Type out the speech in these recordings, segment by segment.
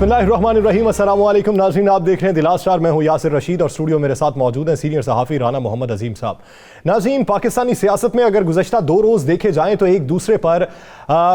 बिस्मिल्लाहिर्रहमानिर्रहीम, अस्सलाम वालेकुम नाज़रीन, आप देख रहे हैं दिलास स्टार। मैं हूं यासिर रशीद और स्टूडियो मेरे साथ मौजूद हैं सीनियर सहाफ़ी राना मोहम्मद अजीम साहब। नाज़रीन, पाकिस्तानी सियासत में अगर गुज़श्ता 2 रोज़ देखे जाएं तो एक दूसरे पर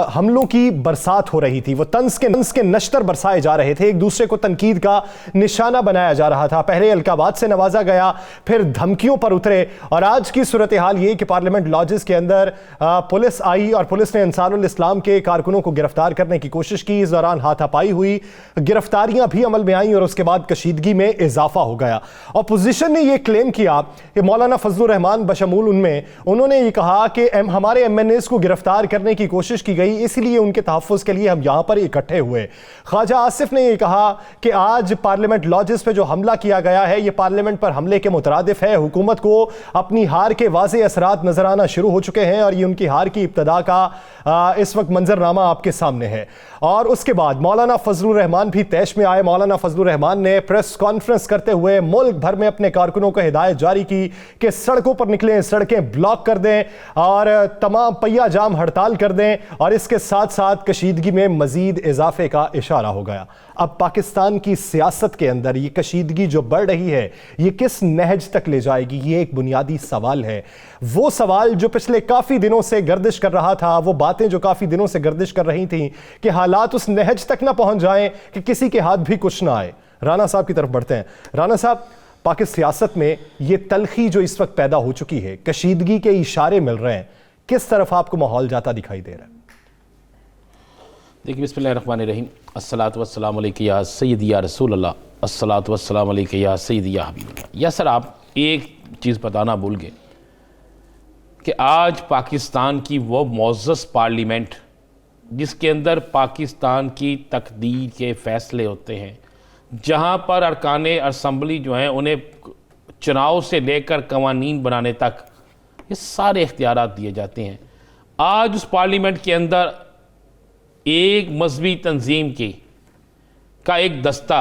हमलों की बरसात हो रही थी। वो तंज के नश्तर बरसाए जा रहे थे, एक दूसरे को तनकीद का निशाना बनाया जा रहा था। पहले अलकाबात से नवाजा गया, फिर धमकियों पर उतरे, और आज की सूरत हाल ये कि पार्लियामेंट लॉजेस के अंदर पुलिस आई और पुलिस ने अंसारुल इस्लाम के कारकुनों को गिरफ्तार करने की कोशिश की। इस दौरान हाथापाई हुई, गिरफ्तारियां भी अमल में आई और उसके बाद कशीदगी में इजाफा हो गया। अपोजिशन ने यह क्लेम किया कि मौलाना फजलुर रहमान बशमूल उनमें, उन्होंने ये कहा कि हमारे MNAs को गिरफ्तार करने की कोशिश की गई, इसलिए उनके तहफ़्फ़ुज़ के लिए हम यहां पर इकट्ठे हुए। ख्वाजा आसिफ ने यह कहा कि आज पार्लियामेंट लॉजेस पे जो हमला किया गया है यह पार्लियामेंट पर हमले के मुतरादिफ है। हुकूमत को अपनी हार के वाज़े असरात नजर आना शुरू हो चुके हैं और ये उनकी हार की इब्तदा का इस वक्त मंजरनामा आपके सामने है। और उसके बाद मौलाना फजलुर रहमान भी तैश में आए। मौलाना फजलुर रहमान ने प्रेस कॉन्फ्रेंस करते हुए मुल्क भर में अपने कारकुनों को हिदायत जारी की कि सड़कों पर निकलें, सड़कें ब्लॉक कर दें और तमाम पहिया जाम हड़ताल कर दें, और इसके साथ साथ कशीदगी में मजीद इजाफे का इशारा हो गया। अब पाकिस्तान की सियासत के अंदर ये कशीदगी जो बढ़ रही है ये किस नहज तक ले जाएगी, ये एक बुनियादी सवाल है। वो सवाल जो पिछले काफ़ी दिनों से गर्दिश कर रहा था, वो बातें जो काफ़ी दिनों से गर्दिश कर रही थी कि हालात उस नहज तक ना पहुंच जाएं कि किसी के हाथ भी कुछ ना आए। राना साहब की तरफ बढ़ते हैं। राना साहब, पाकिस्तान सियासत में ये तलखी जो इस वक्त पैदा हो चुकी है, कशीदगी के इशारे मिल रहे हैं, किस तरफ आपको माहौल जाता दिखाई दे रहा है? देखिए, बिस्मिल्लाहिर्रहमानिर्रहीम, अस्सलातु वस्सलामु अलैका या सय्यदी या रसूल अल्लाह, अस्सलातु वस्सलामु अलैका या सय्यदी या हबीबल्लाह। या सर, आप एक चीज़ बताना भूल गए कि आज पाकिस्तान की वो मुअज़्ज़ज़ पार्लियामेंट जिसके अंदर पाकिस्तान की तकदीर के फ़ैसले होते हैं, जहाँ पर अरकाने असम्बली जो हैं उन्हें चुनाव से लेकर कवानीन बनाने तक ये सारे इख्तियारात दिए जाते हैं, आज उस पार्लियामेंट के अंदर एक मजहबी तंजीम का एक दस्ता,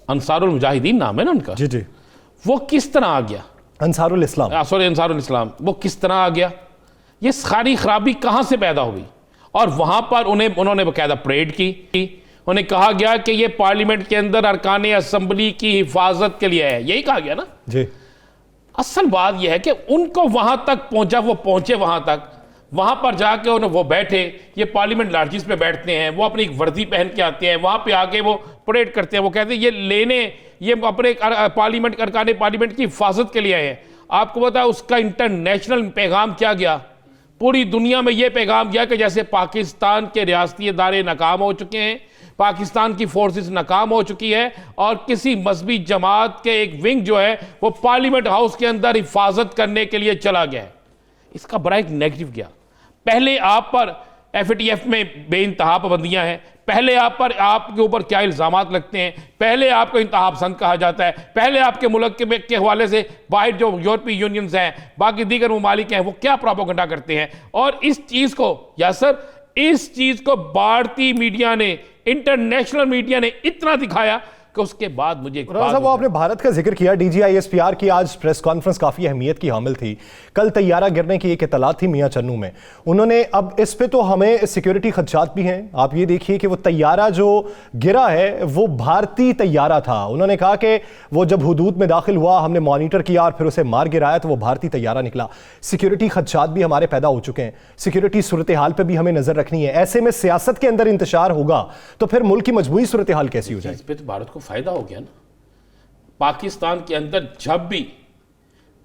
अंसारुल मुजाहिदीन नाम है ना उनका, जी जी, वो किस तरह आ गया? अंसारुल इस्लाम, वो किस तरह आ गया? ये सारी खराबी कहाँ से पैदा हुई? और वहाँ पर उन्होंने बाकायदा परेड की, उन्हें कहा गया कि ये पार्लियामेंट के अंदर अरकान असम्बली की हिफाजत के लिए है, यही कहा गया ना जी। असल बात यह है कि उनको वहां तक पहुंचा, वो पहुंचे वहां तक, वहां पर जाके वो बैठे, ये पार्लियामेंट लार्जिस पे बैठते हैं, वो अपनी वर्दी पहन के आते हैं, वहां पे आके वो परेड करते हैं, वो कहते हैं ये अपने पार्लियामेंट अरकान पार्लियामेंट की हिफाजत के लिए आए हैं। आपको पता है उसका इंटरनेशनल पैगाम क्या गया? पूरी दुनिया में यह पैगाम गया कि जैसे पाकिस्तान के रियासती इदारे नाकाम हो चुके हैं, पाकिस्तान की फोर्सेस नाकाम हो चुकी है, और किसी मजहबी जमात के एक विंग जो है वो पार्लियामेंट हाउस के अंदर हिफाजत करने के लिए चला गया है। इसका बड़ा एक नेगेटिव गया। पहले आप पर FATF में बेइंतहा पाबंदियां हैं, पहले आपके ऊपर क्या इल्ज़ामात लगते हैं, पहले आपको इंतहा पसंद कहा जाता है, पहले आपके मुल्क के हवाले से बाहर जो यूरोपीय यूनियंस हैं, बाकी दीगर ममालिक हैं, वो क्या प्रोपेगेंडा करते हैं। और इस चीज़ को, या सर, इस चीज़ को भारतीय मीडिया ने, इंटरनेशनल मीडिया ने इतना दिखाया कि उसके बाद मुझे वो आपने भारत का जिक्र किया, DGISPR की आज प्रेस कॉन्फ्रेंस काफ़ी अहमियत की हामिल थी। कल तैयारा गिरने की एक इतलात थी मियां चन्नू में। उन्होंने, अब इस पे तो हमें सिक्योरिटी खदशात भी हैं, आप ये देखिए कि वो तैयारा जो गिरा है वो भारतीय तैयारा था। उन्होंने कहा कि वो जब हुदूद में दाखिल हुआ हमने मॉनिटर किया और फिर उसे मार गिराया तो वो भारतीय तैयारा निकला। सिक्योरिटी खदशात भी हमारे पैदा हो चुके हैं, सिक्योरिटी सूरत हाल पर भी हमें नजर रखनी है। ऐसे में सियासत के अंदर इंतशार होगा तो फिर मुल्क की मजबूरी सूरत हाल कैसी हो जाए? इस पे तो भारत को फायदा हो गया ना। पाकिस्तान के अंदर जब भी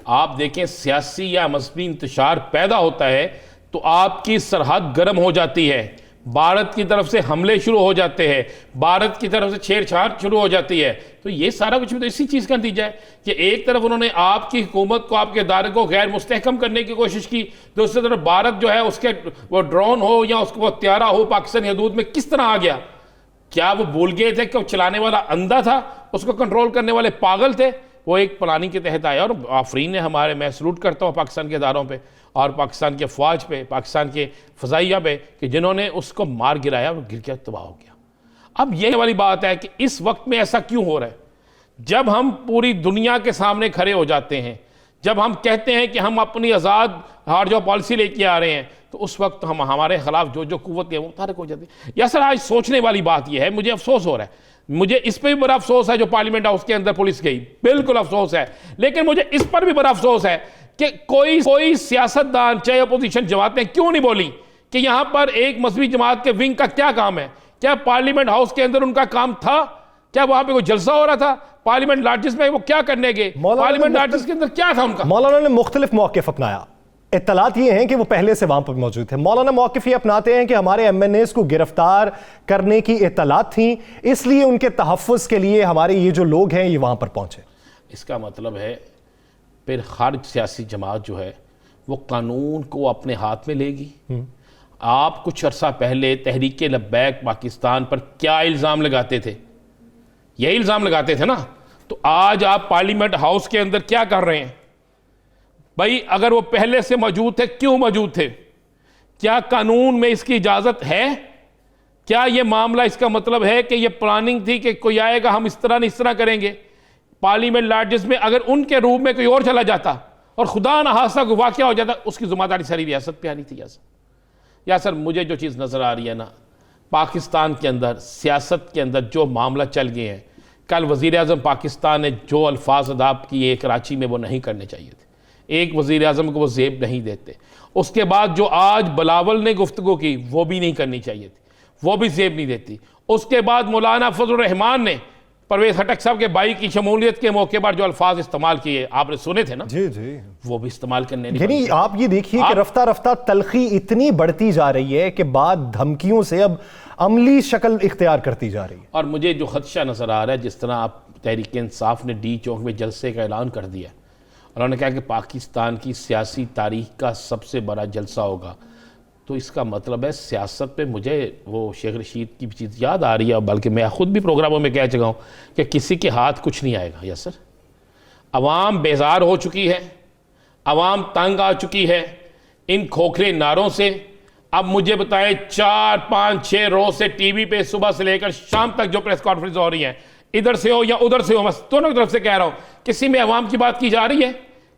आप देखें सियासी या मजहबी इंतशार पैदा होता है तो आपकी सरहद गर्म हो जाती है, भारत की तरफ से हमले शुरू हो जाते हैं, भारत की तरफ से छेड़छाड़ शुरू हो जाती है। तो ये सारा कुछ भी तो इसी चीज़ का नतीजा है कि एक तरफ उन्होंने आपकी हुकूमत को, आपके इदारे को गैर मुस्तहकम करने की कोशिश की, दूसरी तरफ भारत जो है उसके वो ड्रोन हो या उसको वो त्यारा हो पाकिस्तानी हदूद में किस तरह आ गया। क्या वो भूल गए थे कि वो चलाने वाला अंधा था, उसको कंट्रोल करने वाले पागल थे? वो एक प्लानिंग के तहत आया। और आफरीन है हमारे, मैं सलूट करता हूँ पाकिस्तान के इदारों पे और पाकिस्तान के फ़ौज पे, पाकिस्तान के फ़ज़ाइया पे, कि जिन्होंने उसको मार गिराया और गिर के तबाह हो गया। अब ये वाली बात है कि इस वक्त में ऐसा क्यों हो रहा है? जब हम पूरी दुनिया के सामने खड़े हो जाते हैं, जब हम कहते हैं कि हम अपनी आज़ाद हार जो पॉलिसी लेके आ रहे हैं, तो उस वक्त हम हमारे खिलाफ जो जो कुव्वत है वो तारक हो जाती है। या सर, आज सोचने वाली बात यह है, मुझे अफसोस हो रहा है, मुझे इस पर भी बड़ा अफसोस है जो पार्लियामेंट हाउस के अंदर पुलिस गई, बिल्कुल अफसोस है। लेकिन मुझे इस पर भी बड़ा अफसोस है कि कोई सियासतदान, चाहे अपोजिशन जमातें, क्यों नहीं बोली कि यहां पर एक मजहबी जमात के विंग का क्या काम है। क्या पार्लियामेंट हाउस के अंदर उनका काम था? क्या वहां पे कोई जलसा हो रहा था? पार्लियामेंट लार्जिस में वो क्या करने गए? पार्लियामेंट लार्जिस के अंदर क्या था उनका? मौलाना ने मुख्तलिफ मौक़िफ़ अपनाया। इत्तलात ये हैं कि वो पहले से वहां पर मौजूद थे। मौलाना मौक़िफ़ ये अपनाते हैं कि हमारे MNAs को गिरफ्तार करने की इत्तलात थी, इसलिए उनके तहफ़्फ़ुज़ के लिए हमारे ये जो लोग हैं ये वहां पर पहुंचे। इसका मतलब है फिर हर सियासी जमात जो है वो कानून को अपने हाथ में लेगी। आप कुछ अरसा पहले तहरीक लब्बैक पाकिस्तान पर क्या इल्ज़ाम लगाते थे? यही इल्ज़ाम लगाते थे ना। तो आज आप पार्लियामेंट हाउस के अंदर क्या कर रहे हैं भाई? अगर वो पहले से मौजूद थे, क्यों मौजूद थे? क्या कानून में इसकी इजाज़त है? क्या ये मामला इसका मतलब है कि ये प्लानिंग थी कि कोई आएगा, हम इस तरह नहीं इस तरह करेंगे? पार्लियामेंट लार्जिस में अगर उनके रूप में कोई और चला जाता और खुदा न हादसा कोई वाक़या हो जाता, उसकी ज़िम्मेदारी सारी रियासत पे आनी थी। यासर, मुझे जो चीज़ नज़र आ रही है ना, पाकिस्तान के अंदर सियासत के अंदर जो मामला चल गए हैं, कल वज़ीर आज़म पाकिस्तान ने जो अल्फाज अदाब किए कराची में, वो नहीं करने चाहिए थे। एक वज़ीर आज़म को वो ज़ेब नहीं देते। उसके बाद जो आज बिलावल ने गुफ्तगू की, वो भी नहीं करनी चाहिए थी, वो भी ज़ेब नहीं देती। उसके बाद मौलाना फजल रहमान ने परवेज़ खटक साहब के भाई की शमूलियत के मौके पर जो अल्फाज इस्तेमाल किए, आपने सुने थे ना? जी जी, वो भी इस्तेमाल करने नहीं। यानी आप ये देखिए कि रफ्ता रफ्ता तलखी इतनी बढ़ती जा रही है कि बाद धमकियों से अब अमली शक्ल इख्तियार करती जा रही है। और मुझे जो खदशा नज़र आ रहा है, जिस तरह आप तहरीक इंसाफ ने डी चौक में जलसे का ऐलान कर दिया, उन्होंने कहा कि पाकिस्तान की सियासी तारीख का सबसे बड़ा जलसा होगा, तो इसका मतलब है सियासत पे मुझे वो शेख रशीद की चीज़ याद आ रही है, बल्कि मैं ख़ुद भी प्रोग्रामों में कह चुका हूँ कि किसी के हाथ कुछ नहीं आएगा। यस सर, अवाम बेजार हो चुकी है, अवाम तंग आ चुकी है इन खोखले नारों से। अब मुझे बताएं, 4, 5, 6 रोज से टीवी पे सुबह से लेकर शाम तक जो प्रेस कॉन्फ्रेंस हो रही है, इधर से हो या उधर से हो, मैं दोनों तरफ से कह रहा हूँ, किसी में अवाम की बात की जा रही है,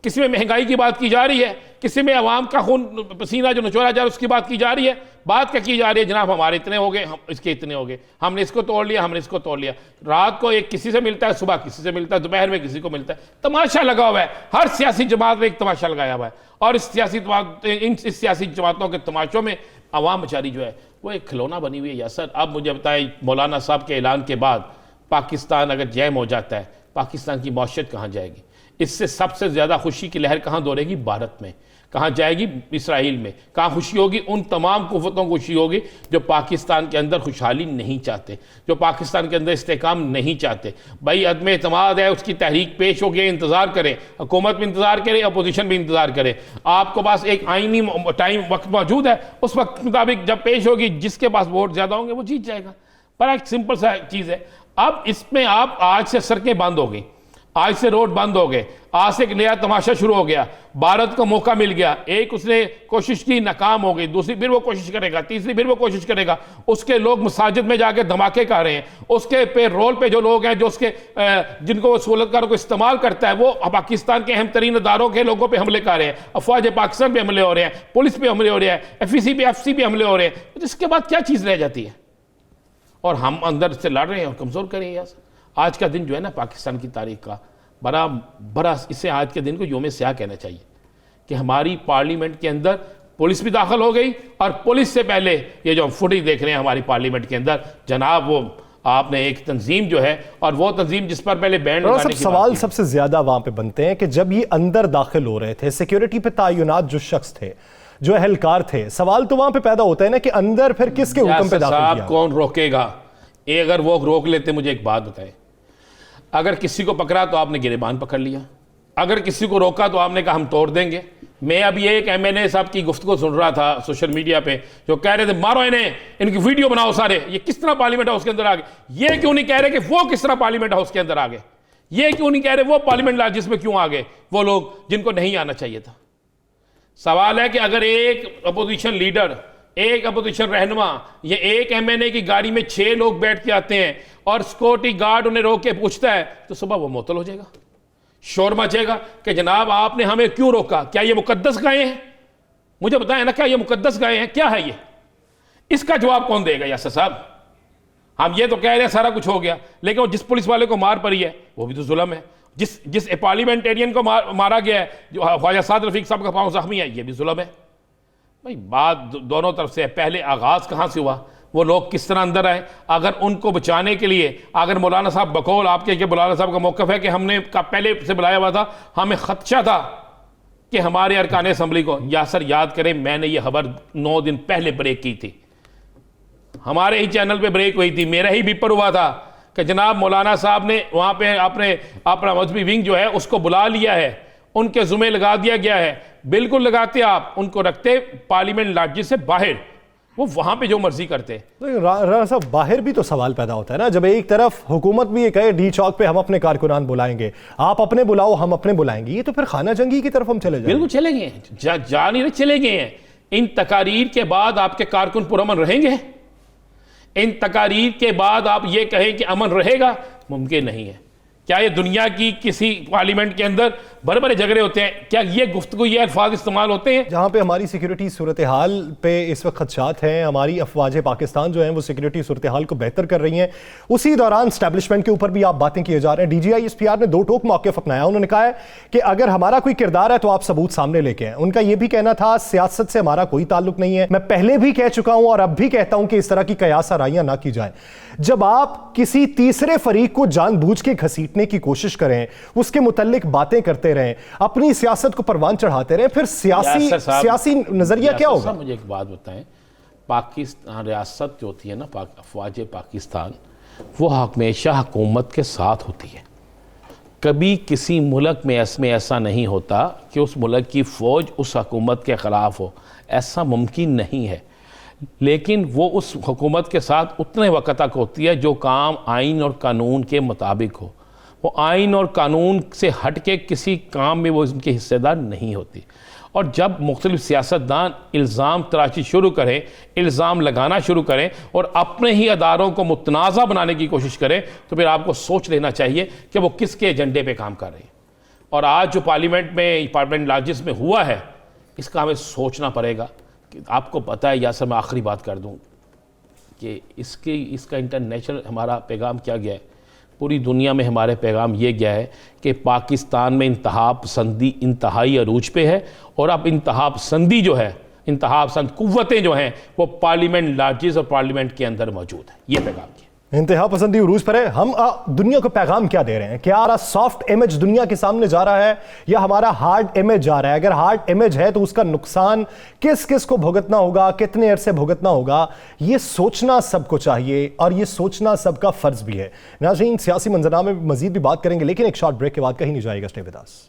किसी में महंगाई की बात की जा रही है, किसी में अवाम का खून पसीना जो निचोड़ा जा रहा है उसकी बात की जा रही है। बात क्या की जा रही है? जनाब हमारे इतने हो गए, हम इसके इतने हो गए, हमने इसको तोड़ लिया, हमने इसको तोड़ लिया। रात को एक किसी से मिलता है, सुबह किसी से मिलता है, दोपहर में किसी को मिलता है। तमाशा लगा हुआ है, हर सियासी जमात में एक तमाशा लगाया हुआ है, और इस सियासी जमातों के तमाशों में अवाम बेचारी जो है वो एक खिलौना बनी हुई है। यासर, अब मुझे बताएं, मौलाना साहब के ऐलान के बाद पाकिस्तान अगर जैम हो जाता है, पाकिस्तान की मौशत कहाँ जाएगी? इससे सबसे ज़्यादा खुशी की लहर कहाँ दौड़ेगी? भारत में। कहाँ जाएगी? इसराइल में। कहाँ खुशी होगी? उन तमाम कुव्वतों को खुशी होगी जो पाकिस्तान के अंदर खुशहाली नहीं चाहते, जो पाकिस्तान के अंदर इस्तेकाम नहीं चाहते। भाई अदम एतमाद है, उसकी तहरीक पेश हो गई, इंतज़ार करें, हुकूमत भी इंतज़ार करे, अपोजिशन भी इंतज़ार करे। आपको पास एक आइनी टाइम वक्त मौजूद है, उस वक्त मुताबिक जब पेश होगी, जिसके पास वोट ज़्यादा होंगे वो जीत जाएगा। पर एक सिंपल सा चीज़ है, अब इसमें आप आज से सड़कें बंद हो गई, आज से रोड बंद हो गए, आज से एक नया तमाशा शुरू हो गया। भारत को मौका मिल गया, एक उसने कोशिश की, नाकाम हो गई, दूसरी फिर वो कोशिश करेगा, तीसरी फिर वो कोशिश करेगा। उसके लोग मसाजिद में जाके धमाके कर रहे हैं, उसके पे रोल पे जो लोग हैं, जो उसके जिनको वो सहूलतकारों को इस्तेमाल करता है, वो पाकिस्तान के अहम तरीन अदारों के लोगों पर हमले कर रहे हैं। अफवाज पाकिस्तान पर हमले हो रहे हैं, पुलिस पे हमले हो रहे हैं, FEC पे FC पे हमले हो रहे हैं। तो इसके बाद क्या चीज़ रह जाती है? और हम अंदर से लड़ रहे हैं और कमज़ोर करें। यार आज का दिन जो है ना पाकिस्तान की तारीख का बड़ा इसे आज के दिन को योम स्याह कहना चाहिए कि हमारी पार्लियामेंट के अंदर पुलिस भी दाखिल हो गई, और पुलिस से पहले ये जो हम फुटेज देख रहे हैं हमारी पार्लियामेंट के अंदर, जनाब वो आपने एक तंजीम जो है, और वो तंजीम जिस पर पहले बैंड लगाने की सवाल सबसे ज्यादा वहां पे बनते हैं कि जब ये अंदर दाखिल हो रहे थे, सिक्योरिटी पे तायुनात जो शख्स थे, जो एहलकार थे, सवाल तो वहां पे पैदा होता है ना कि अंदर फिर किसके हुक्म पे दाखिल किया? कौन रोकेगा? अगर वो रोक लेते, मुझे एक बात बताए, अगर किसी को पकड़ा तो आपने गिरेबान पकड़ लिया, अगर किसी को रोका तो आपने कहा हम तोड़ देंगे। मैं अभी एक MNA साहब की गुफ्तगू सुन रहा था सोशल मीडिया पे, जो कह रहे थे मारो इन्हें, इनकी वीडियो बनाओ सारे, ये किस तरह पार्लियामेंट हाउस के अंदर आ गए। ये क्यों नहीं कह रहे कि वो किस तरह पार्लियामेंट हाउस के अंदर आ गए? ये क्यों नहीं कह रहे वो पार्लियामेंट लार्जिस में क्यों आ गए, वो लोग जिनको नहीं आना चाहिए था? सवाल है कि अगर एक अपोजिशन लीडर, एक अपोजिशन रहनुमा, ये एक MNA की गाड़ी में 6 लोग बैठ के आते हैं और सिक्योरिटी गार्ड उन्हें रोक के पूछता है, तो सुबह वो मुअत्तल हो जाएगा। शोर मचेगा कि जनाब आपने हमें क्यों रोका, क्या ये मुकद्दस गायें हैं? मुझे बताएं ना, क्या ये मुकद्दस गायें हैं? क्या है ये? इसका जवाब कौन देगा यासर साहब? हम ये तो कह रहे हैं सारा कुछ हो गया, लेकिन वो जिस पुलिस वाले को मार पड़ी है वो भी तो जुल्म है। जिस पार्लियामेंटेरियन को मारा गया है, जो ख्वाजा साद रफीक साहब का पांव जख्मी है, ये भी जुल्म है। भाई बात दोनों तरफ से है। पहले आगाज कहां से हुआ, वो लोग किस तरह अंदर आए? अगर उनको बचाने के लिए, अगर मौलाना साहब बकौल आपके मौलाना साहब का मौक़िफ़ है कि हमने पहले से बुलाया हुआ था, हमें खदशा था कि हमारे अरकान असम्बली को, यासर याद करें मैंने ये खबर 9 दिन पहले ब्रेक की थी, हमारे ही चैनल पे ब्रेक हुई थी, मेरा ही बीपर हुआ था कि जनाब मौलाना साहब ने वहाँ पे अपना मजहबी विंग जो है उसको बुला लिया है, उनके जुमे लगा दिया गया है। बिल्कुल लगाते आप, उनको रखते पार्लियामेंट लॉज से बाहर, वो वहाँ पे जो मर्जी करते। राणा साहब, बाहर भी तो सवाल पैदा होता है ना, जब एक तरफ हुकूमत भी ये कहे डी चौक पे हम अपने कारकुनान बुलाएंगे, आप अपने बुलाओ हम अपने बुलाएंगे, ये तो फिर खाना जंगी की तरफ हम चले जाएंगे। बिल्कुल चले गए, जा नहीं रहे, चले गए हैं। इन तकारीर के बाद आपके कारकुन पुरअमन रहेंगे? इन तकारीर के बाद आप ये कहें कि अमन रहेगा? मुमकिन नहीं है। क्या ये दुनिया की किसी पार्लियामेंट के अंदर बड़े बड़े झगड़े होते हैं? क्या ये गुफ्तगू, ये अल्फाज इस्तेमाल होते हैं? जहां पे हमारी सिक्योरिटी सूरत हाल पे इस वक्त खदशात हैं, हमारी अफवाज पाकिस्तान जो हैं वो सिक्योरिटी सूरत हाल को बेहतर कर रही हैं, उसी दौरान एस्टैब्लिशमेंट के ऊपर भी आप बातें किए जा रहे हैं। DGI SPR ने दो टोक मौक़िफ़ अपनाया। उन्होंने कहा है कि अगर हमारा कोई किरदार है तो आप सबूत सामने लेके आए। उनका यह भी कहना था सियासत से हमारा कोई ताल्लुक नहीं है। मैं पहले भी कह चुका हूं और अब भी कहता हूं कि इस तरह की कयास आराइयां ना की जाए। जब आप किसी तीसरे फरीक को जानबूझ के घसीटने की कोशिश करें, उसके मुतल्लिक बातें करते रहें, अपनी सियासत को परवान चढ़ाते रहे, फिर सियासी नजरिया क्या होगा? मुझे एक बात बताएं, पाकिस्तान रियासत जो होती है ना, अफवाज पाकिस्तान, वो हमेशा हुकूमत के साथ होती है। कभी किसी मुल्क में ऐसा नहीं होता कि उस मुल्क की फ़ौज उस हुकूमत के ख़िलाफ़ हो, ऐसा मुमकिन नहीं है। लेकिन वो उस हुकूमत के साथ उतने वक़्त तक होती है जो काम आइन और कानून के मुताबिक हो। वो आइन और कानून से हट के किसी काम में वो उनकी हिस्सेदार नहीं होती। और जब मुख्तलिफ सियासतदान इल्ज़ाम तराशी शुरू करें, इल्ज़ाम लगाना शुरू करें और अपने ही अदारों को मुतनाज़ा बनाने की कोशिश करें, तो फिर आपको सोच लेना चाहिए कि वो किसके एजेंडे पे काम कर रहे हैं। और आज जो पार्लियामेंट लॉज में हुआ है, इसका हमें सोचना पड़ेगा। कि आपको पता है यासर, मैं आखिरी बात कर दूँ कि इसका इंटरनेशनल हमारा पैगाम क्या गया है, पूरी दुनिया में हमारे पैगाम ये गया है कि पाकिस्तान में इंतहा पसंदी इंतहाई अरूज पे है, और अब इंतहा पसंदी जो है, इंतहा पसंद कुव्वतें जो हैं वो पार्लियामेंट लॉजेस और पार्लियामेंट के अंदर मौजूद है। ये पैगाम किया, इंतहा पसंदी उरूज पर है। हम दुनिया को पैगाम क्या दे रहे हैं? क्या हमारा सॉफ्ट इमेज दुनिया के सामने जा रहा है या हमारा हार्ड इमेज जा रहा है? अगर हार्ड इमेज है तो उसका नुकसान किस किस को भुगतना होगा, कितने अरसे भुगतना होगा, ये सोचना सबको चाहिए और ये सोचना सबका फर्ज भी है। नाज़रीन, सियासी मंजरनामे में मजीद भी बात करेंगे, लेकिन एक शॉर्ट ब्रेक के बाद कहीं नहीं जाएगा। Stay with us.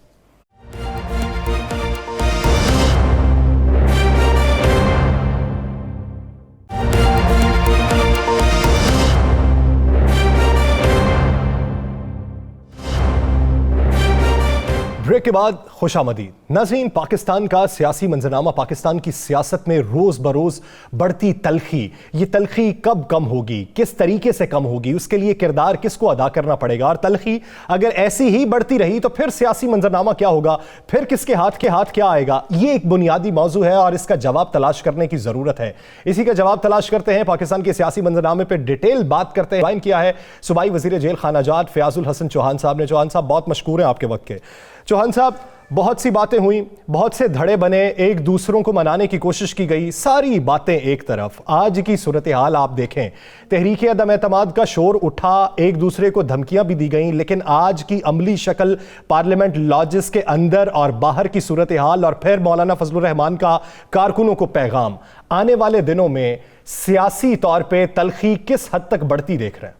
ब्रेक के बाद खुशामदीद। नाज़रीन, पाकिस्तान का सियासी मंजरनामा, पाकिस्तान की सियासत में रोज़ बरोज़ बढ़ती तलखी, ये तलखी कब कम होगी, किस तरीके से कम होगी, उसके लिए किरदार किसको अदा करना पड़ेगा, और तलखी अगर ऐसी ही बढ़ती रही तो फिर सियासी मंजरनामा क्या होगा, फिर किसके हाथ क्या आएगा? ये एक बुनियादी मौजू है और इसका जवाब तलाश करने की ज़रूरत है। इसी का जवाब तलाश करते हैं, पाकिस्तान के सियासी मंजरनामे पर डिटेल बात करते हैं। किया है सूबाई वज़ीर जेल खानाजात फ़याज़ुल हसन चौहान साहब ने। चौहान साहब, बहुत मशकूर हैं आपके वक्त के। चौहान साहब, बहुत सी बातें हुई, बहुत से धड़े बने, एक दूसरों को मनाने की कोशिश की गई, सारी बातें एक तरफ। आज की सूरत हाल आप देखें, तहरीक अदम एतमाद का शोर उठा, एक दूसरे को धमकियां भी दी गई, लेकिन आज की अमली शक्ल, पार्लियामेंट लॉजेस के अंदर और बाहर की सूरत हाल, और फिर मौलाना फजलुर रहमान का कारकुनों को पैगाम, आने वाले दिनों में सियासी तौर पर तलखी किस हद तक बढ़ती देख रहे हैं?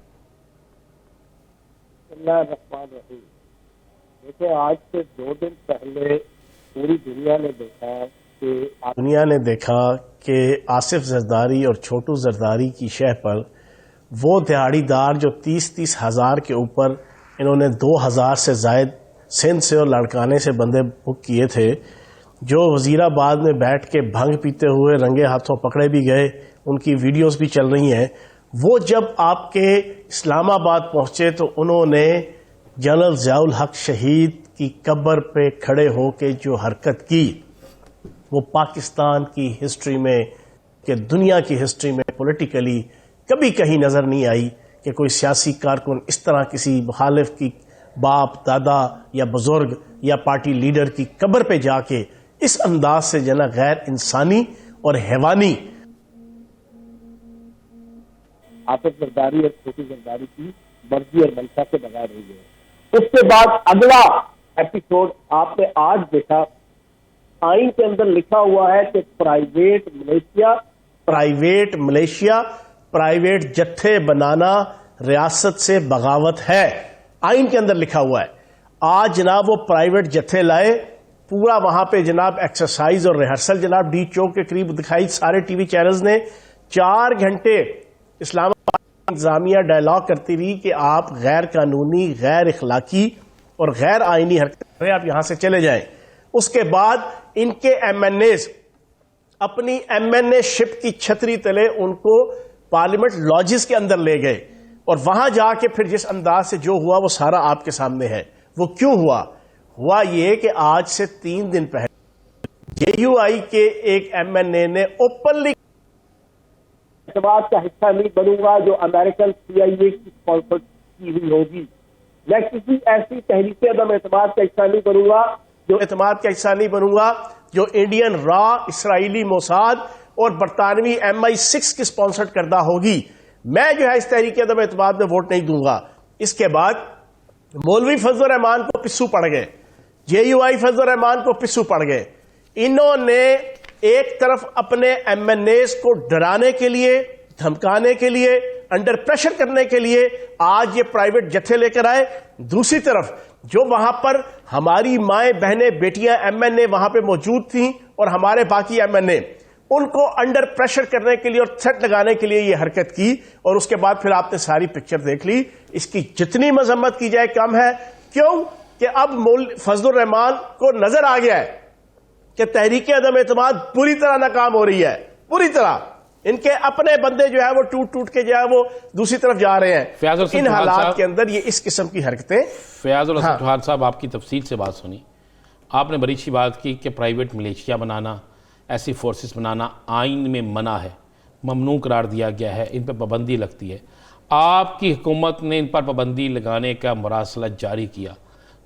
देखिए, आज से 2 दिन पहले पूरी दुनिया ने देखा कि आसिफ जरदारी और छोटू जरदारी की शह पर वो दिहाड़ीदार जो 30-30 हज़ार के ऊपर इन्होंने 2000 से ज़ायद सिंध से और लड़काने से बंदे बुक किए थे, जो वज़ीराबाद में बैठ के भंग पीते हुए रंगे हाथों पकड़े भी गए, उनकी वीडियोस भी चल रही हैं। वो जब आपके इस्लामाबाद पहुँचे तो उन्होंने जनरल ज़ियाउल हक शहीद की कब्र पे खड़े होके जो हरकत की, वो पाकिस्तान की हिस्ट्री में, कि दुनिया की हिस्ट्री में पॉलिटिकली कभी कहीं नजर नहीं आई कि कोई सियासी कारकुन इस तरह किसी मुखालिफ की बाप, दादा या बुजुर्ग या पार्टी लीडर की कब्र पे जाके इस अंदाज से जना गैर इंसानी और हैवानी आसिफ जरदारी और छोटी जरदारी की मर्जी और मंशा के बगैर हुई है। उसके बाद अगला एपिसोड आपने आज देखा, आइन के अंदर लिखा हुआ है कि प्राइवेट जत्थे बनाना रियासत से बगावत है। आइन के अंदर लिखा हुआ है। आज जनाब वो प्राइवेट जत्थे लाए, पूरा वहां पे जनाब एक्सरसाइज और रिहर्सल जनाब डी चौक के करीब दिखाई सारे टीवी चैनल्स ने। 4 घंटे इस्लामाबाद इंतजामिया डायलॉग करती रही कि आप गैर कानूनी, गैर इखलाकी और गैर आईनी हरकत करें, आप यहां से चले जाएं। उसके बाद इनके एमएनएज अपनी एमएनए शिप की छतरी तले उनको पार्लियामेंट लॉजेस के अंदर ले गए और वहां जाके फिर जिस अंदाज से जो हुआ वो सारा आपके सामने है। वो क्यों हुआ? हुआ ये कि आज से 3 दिन पहले जेयूआई के एक एमएनए ने ओपनली एतमाद का हिस्सा नहीं बनूंगा जो अमेरिकन CIA की स्पॉन्सर की हुई होगी। मैं किसी ऐसी तहरीक अदम एतमाद का हिस्सा नहीं बनूंगा जो इंडियन रॉ, इसराइली मोसाद और बरतानवी MI6 की स्पॉन्सर्ड करदा होगी। मैं जो है इस तहरीक अदम एतमाद में वोट नहीं दूंगा। इसके बाद मौलवी फजल रहमान को पिस्सू पड़ गए, जेयूआई फजल रहमान को पिस्सू पड़ गए। इन्होंने एक तरफ अपने एमएनएस को डराने के लिए, धमकाने के लिए, अंडर प्रेशर करने के लिए आज ये प्राइवेट जत्थे लेकर आए। दूसरी तरफ जो वहां पर हमारी माएं, बहनें, बेटियां एमएनए वहां पे मौजूद थीं और हमारे बाकी एमएनए, उनको अंडर प्रेशर करने के लिए और थ्रेट लगाने के लिए ये हरकत की। और उसके बाद फिर आपने सारी पिक्चर देख ली। इसकी जितनी मजम्मत की जाए कम है। क्यों? कि अब फजलुर रहमान को नजर आ गया है कि तहरीक अदम एतमाद पूरी तरह नाकाम हो रही है, पूरी तरह। इनके अपने बंदे जो है वो टूट के जो है वो दूसरी तरफ जा रहे हैं। इन हालात के अंदर ये इस किस्म की हरकतें। फयाजुल हसन चौहान साहब, आपकी तफसील से बात सुनी। आपने बड़ी अच्छी बात की कि प्राइवेट मिलिशिया बनाना, ऐसी फोर्सेस बनाना आइन में मना है, ममनू करार दिया गया है, इन पर पाबंदी लगती है। आपकी हुकूमत ने इन पर पाबंदी लगाने का मरासला जारी किया,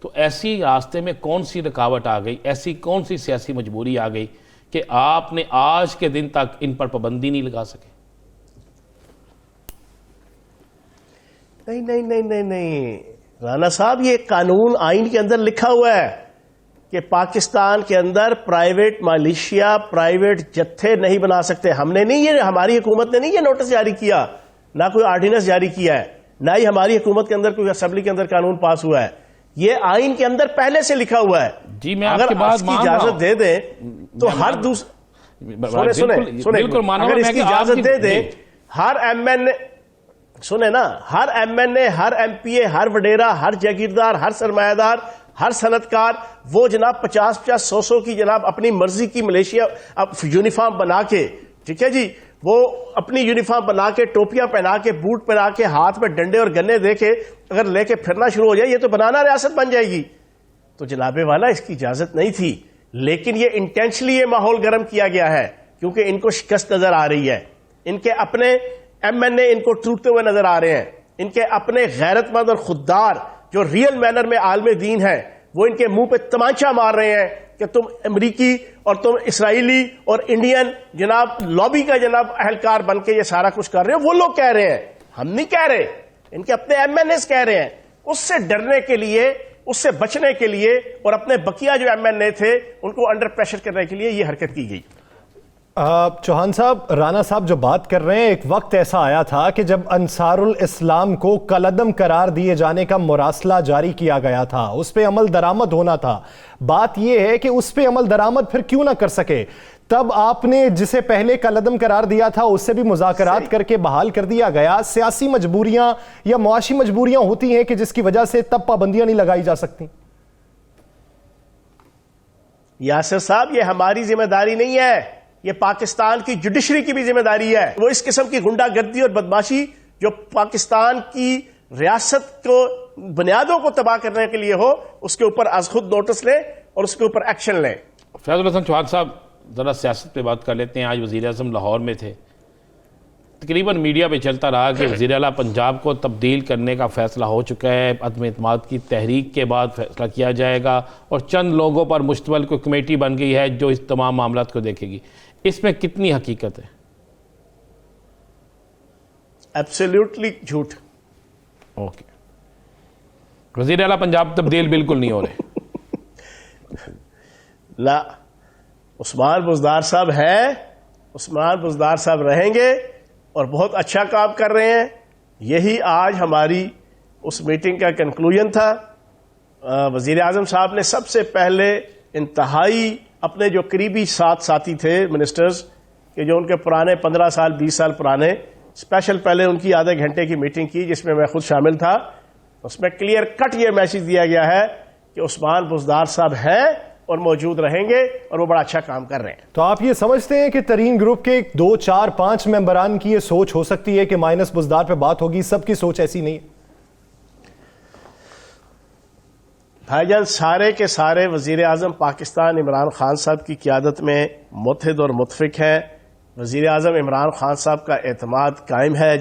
तो ऐसी रास्ते में कौन सी रुकावट आ गई, ऐसी कौन सी सियासी मजबूरी आ गई कि आपने आज के दिन तक इन पर पाबंदी नहीं लगा सके? नहीं राना साहब, ये कानून आइन के अंदर लिखा हुआ है कि पाकिस्तान के अंदर प्राइवेट मिलिशिया, प्राइवेट जत्थे नहीं बना सकते। हमने नहीं, ये हमारी हुकूमत ने नहीं ये नोटिस जारी किया, ना कोई ऑर्डिनेंस जारी किया है, ना ही हमारी हुकूमत के अंदर कोई असेंबली के अंदर कानून पास हुआ है। ये आइन के अंदर पहले से लिखा हुआ है। जी, मैं अगर इसकी इजाजत दे दें तो हर सुने अगर इसकी इजाजत दे दें, हर एमएनए सुने ना, हर एमएनए, हर एमपीए, हर वडेरा, हर जागीरदार, हर सरमायादार, हर सनतकार, वो जनाब 50-50, 100-100 की जनाब अपनी मर्जी की मलेशिया यूनिफॉर्म बना के, ठीक है जी, वो अपनी यूनिफॉर्म बना के, टोपियां पहना के, बूट पहना के, हाथ में डंडे और गन्ने दे के अगर लेके फिरना शुरू हो जाए, ये तो बनाना रियासत बन जाएगी। तो जनाबे वाला इसकी इजाजत नहीं थी, लेकिन ये इंटेंशनली ये माहौल गर्म किया गया है क्योंकि इनको शिकस्त नजर आ रही है। इनके अपने एमएनए इनको टूटते हुए नजर आ रहे हैं। इनके अपने गैरतमंद और खुददार जो रियल मैनर में आलम दीन है, वो इनके मुंह पे तमाचा मार रहे हैं कि तुम अमरीकी और तुम इसराइली और इंडियन जनाब लॉबी का जनाब अहलकार बन के ये सारा कुछ कर रहे हो। वो लोग कह रहे हैं, हम नहीं कह रहे, इनके अपने एमएनएस कह रहे हैं। उससे डरने के लिए, उससे बचने के लिए और अपने बकिया जो एमएनए थे उनको अंडर प्रेशर करने के लिए ये हरकत की गई। चौहान साहब, राना साहब जो बात कर रहे हैं, एक वक्त ऐसा आया था कि जब अंसारुल इस्लाम को कलअदम करार दिए जाने का मुरासला जारी किया गया था, उस पर अमल दरामद होना था। बात यह है कि उस पर अमल दरामद फिर क्यों ना कर सके? तब आपने जिसे पहले कलअदम करार दिया था उससे भी मुज़ाकरात करके बहाल कर दिया गया। सियासी मजबूरियां या मुआशी मजबूरियां होती हैं कि जिसकी वजह से तब पाबंदियां नहीं लगाई जा सकती। यासिर साहब, ये हमारी जिम्मेदारी नहीं है, ये पाकिस्तान की जुडिशरी की भी जिम्मेदारी है। वो इस किस्म की गुंडागर्दी और बदमाशी जो पाकिस्तान की रियासत को बुनियादों को तबाह करने के लिए हो, उसके ऊपर आज खुद नोटिस लें और उसके ऊपर एक्शन लें। फैजुल हसन चौहान साहब, ज़रा सियासत पे बात कर लेते हैं। आज वज़ीर आज़म लाहौर में थे, तकरीबन मीडिया पे चलता रहा कि वज़ीर आला पंजाब को तब्दील करने का फ़ैसला हो चुका है, अदम एतमाद की तहरीक के बाद फैसला किया जाएगा और चंद लोगों पर मुश्तमिल कोई कमेटी बन गई है जो इस तमाम मामलात को देखेगी। इसमें कितनी हकीकत है? एब्सोल्युटली झूठ। ओके, वज़ीर आला पंजाब तब्दील बिल्कुल नहीं हो रहे। ला, उस्मान बुज़दार साहब हैं, उस्मान बुज़दार साहब रहेंगे और बहुत अच्छा काम कर रहे हैं। यही आज हमारी उस मीटिंग का कंक्लूजन था। वज़ीर आज़म साहब ने सबसे पहले इंतहाई अपने जो करीबी साथी थे मिनिस्टर्स के, जो उनके पुराने 15 साल 20 साल पुराने, स्पेशल पहले उनकी आधे घंटे की मीटिंग की जिसमें मैं खुद शामिल था। उसमें क्लियर कट ये मैसेज दिया गया है कि उस्मान बुज़दार साहब हैं और मौजूद रहेंगे और वो बड़ा अच्छा काम कर रहे हैं। तो आप ये समझते हैं कि तरीन ग्रुप के 2, 4, 5 मेंबरान की ये सोच हो सकती है कि माइनस बुज़दार पे बात होगी? सबकी सोच ऐसी नहीं है भाईजान। सारे के सारे वज़ीर आज़म पाकिस्तान इमरान खान साहब की क़ियादत में मुत्तहिद और मुत्तफ़िक़ हैं। वज़ीर आज़म इमरान खान साहब का एतमाद कायम है,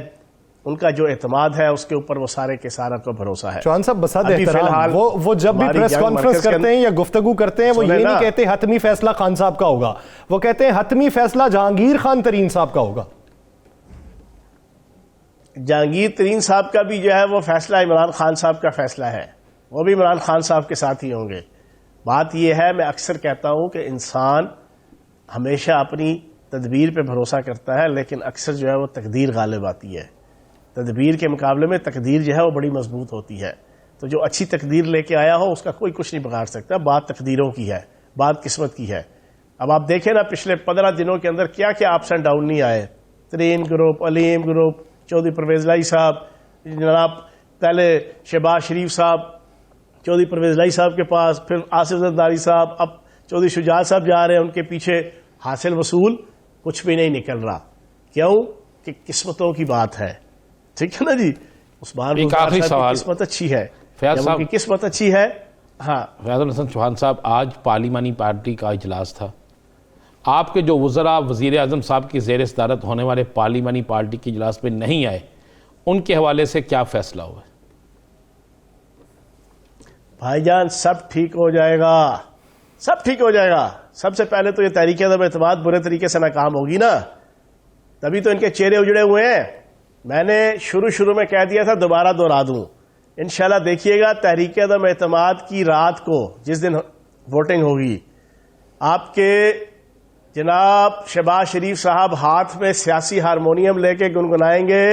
उनका जो एतमाद है उसके ऊपर वो सारे के सारा को भरोसा है। चौहान साहब बसात एहतराम, वो जब भी प्रेस कॉन्फ्रेंस करते हैं या गुफ्तगू करते हैं, वो ये नहीं कहते हतमी फैसला खान साहब का होगा, वो कहते हैं हतमी फैसला जहांगीर खान तरीन साहब का होगा। जहांगीर तरीन साहब का भी जो है वो फैसला इमरान खान साहब का फैसला है, वो भी इमरान खान साहब के साथ ही होंगे। बात यह है, मैं अक्सर कहता हूं कि इंसान हमेशा अपनी तदबीर पे भरोसा करता है, लेकिन अक्सर जो है वो तकदीर गालिब आती है। तदबीर के मुकाबले में तकदीर जो है वो बड़ी मजबूत होती है। तो जो अच्छी तकदीर लेके आया हो उसका कोई कुछ नहीं बिगाड़ सकता। बात तकदीरों की है, बात किस्मत की है। अब आप देखें ना, पिछले 15 दिनों के अंदर क्या क्या अप्स एंड डाउन नहीं आए। तरीन ग्रुप, अलीम ग्रुप, चौधरी परवेज़ लाई साहब, जनाब पहले शहबाज शरीफ साहब चौधरी परवेज़ लाई साहब के पास, फिर आसिफ जरदारी साहब, अब चौधरी शुजात साहब जा रहे हैं, उनके पीछे हासिल वसूल कुछ भी नहीं निकल रहा। क्यों? कि किस्मतों की बात है। ठीक है ना जी। उस्मान बुज़दार साहब की किस्मत अच्छी है, फैज़ साहब की किस्मत अच्छी है। हाँ, फैज़ुल हसन चौहान साहब, आज पार्लिमानी पार्टी का इजलास था। आपके जो वज़रा वज़ीर आज़म साहब की ज़ेर सदारत होने वाले पार्लिमानी पार्टी के इजलास में नहीं आए, उनके हवाले से क्या फैसला हुआ? भाईजान सब ठीक हो जाएगा, सब ठीक हो जाएगा। सबसे पहले तो ये तहरीक-ए-एतमाद बुरे तरीके से नाकाम होगी ना, तभी तो इनके चेहरे उजड़े हुए हैं। मैंने शुरू में कह दिया था, दोबारा दोहरा दूं, इंशाल्लाह देखिएगा तहरीक-ए-एतमाद की रात को जिस दिन वोटिंग होगी, आपके जनाब शहबाज शरीफ साहब हाथ में सियासी हारमोनियम लेके गुनगुनाएंगे,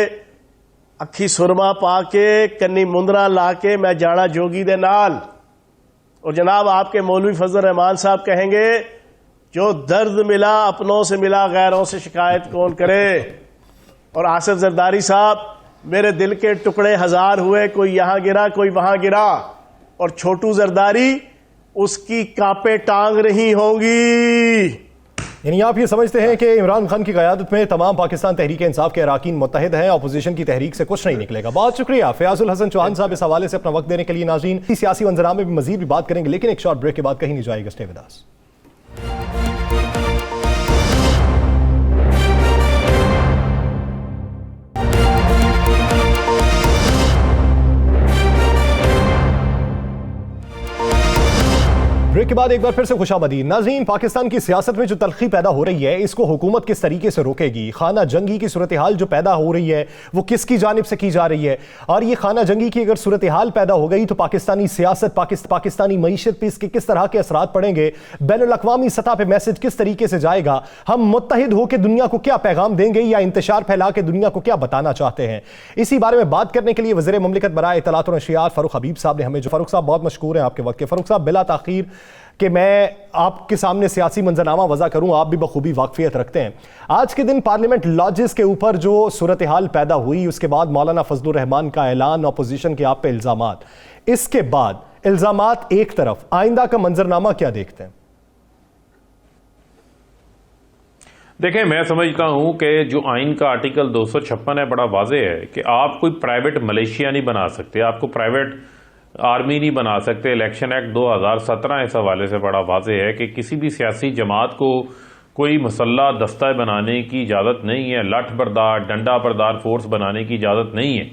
अखी सुरमा पा के कन्नी मुंदरा ला के मैं जाना जोगी दे नाल, और जनाब आपके मौलवी फजल रहमान साहब कहेंगे जो दर्द मिला अपनों से मिला गैरों से शिकायत कौन करे। और आसिफ जरदारी साहब, मेरे दिल के टुकड़े 1000 हुए, कोई यहां गिरा कोई वहां गिरा, और छोटू जरदारी उसकी कांपे टांग रही होंगी। यानी आप ये समझते हैं कि इमरान खान की क़यादत में तमाम पाकिस्तान तहरीक इंसाफ के अराकीन मुत्तहिद हैं, अपोजिशन की तहरीक से कुछ नहीं निकलेगा। बहुत शुक्रिया फयाजुल हसन चौहान साहब इस हवाले से अपना वक्त देने के लिए। नाज़रीन, सियासी मंजरामे में भी मजीद भी बात करेंगे, लेकिन एक शॉर्ट ब्रेक के बाद कहीं नहीं जाएगा। Stay with us. ब्रेक के बाद एक बार फिर से खुशामदीद। नाज़रीन, पाकिस्तान की सियासत में जो तलखी पैदा हो रही है, इसको हुकूमत किस तरीके से रोकेगी? खाना जंगी की सूरत हाल जो पैदा हो रही है वो किसकी जानिब से की जा रही है? और ये खाना जंगी की अगर सूरत हाल पैदा हो गई तो पाकिस्तानी सियासत, पाकिस्तानी मईशत पर इसके किस तरह के असरात पड़ेंगे? बैनुल अक़वामी सतह पर मैसेज किस तरीके से जाएगा? हम मुत्तहिद होकर दुनिया को क्या पैगाम देंगे या इंतशार फैला के दुनिया को क्या बताना चाहते हैं? इसी बारे में बात करने के लिए वज़ीर मुमलिकत बराए इत्तलात और नशरियात फ़ारूक हबीब साहब ने हमें, जो फ़ारूक साहब बहुत मशकूर हैं आपके वक्त के। फ़ारूक साहब, बिला ताख़ीर कि मैं आपके सामने सियासी मंजरनामा वज़ा करूं, आप भी बखूबी वाकफियत रखते हैं। आज के दिन पार्लियामेंट लॉजेस के ऊपर जो सूरत हाल पैदा हुई, उसके बाद मौलाना फजलुर रहमान का ऐलान, अपोजिशन के आप पे इल्ज़ामात, इसके बाद इल्ज़ामात एक तरफ, आइंदा का मंजरनामा क्या देखते हैं? देखें, मैं समझता हूं कि जो आइन का आर्टिकल 256 है बड़ा वाज़ेह है कि आप कोई प्राइवेट मलेशिया नहीं बना सकते, आपको प्राइवेट आर्मी नहीं बना सकते। इलेक्शन एक्ट 2017 इस हवाले से बड़ा वाज़ेह है कि किसी भी सियासी जमात को कोई मुसल्ला दस्ता बनाने की इजाज़त नहीं है, लठ बरदार डंडा बरदार फोर्स बनाने की इजाज़त नहीं है।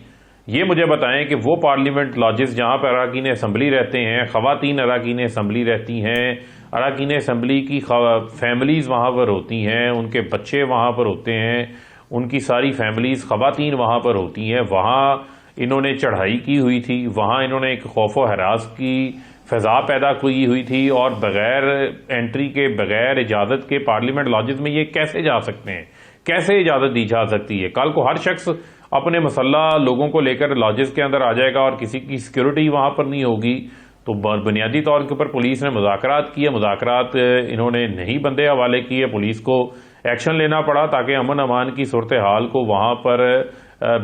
ये मुझे बताएं कि वो पार्लियामेंट लॉजेस जहाँ पर अरकान असम्बली रहते हैं, ख़वातीन अरकान असम्बली रहती हैं, अरकान असम्बली की फैमिलीज़ वहाँ पर होती हैं, उनके बच्चे वहाँ पर होते हैं, उनकी सारी फैमिलीज़ ख़वातीन वहाँ पर होती हैं, वहाँ इन्होंने चढ़ाई की हुई थी, वहाँ इन्होंने एक खौफ व हरास की फ़ज़ा पैदा की हुई थी, और बग़ैर एंट्री के, बग़ैर इजाज़त के पार्लियामेंट लॉजेस में ये कैसे जा सकते हैं? कैसे इजाज़त दी जा सकती है? कल को हर शख्स अपने मसल्ला लोगों को लेकर लॉजेस के अंदर आ जाएगा और किसी की सिक्योरिटी वहाँ पर नहीं होगी। तो बुनियादी तौर के ऊपर पुलिस ने मुज़ाकरात किए, मुज़ाकरात इन्होंने नहीं बंदे हवाले किए, पुलिस को एक्शन लेना पड़ा ताकि अमन अमान की सूरत हाल को वहाँ पर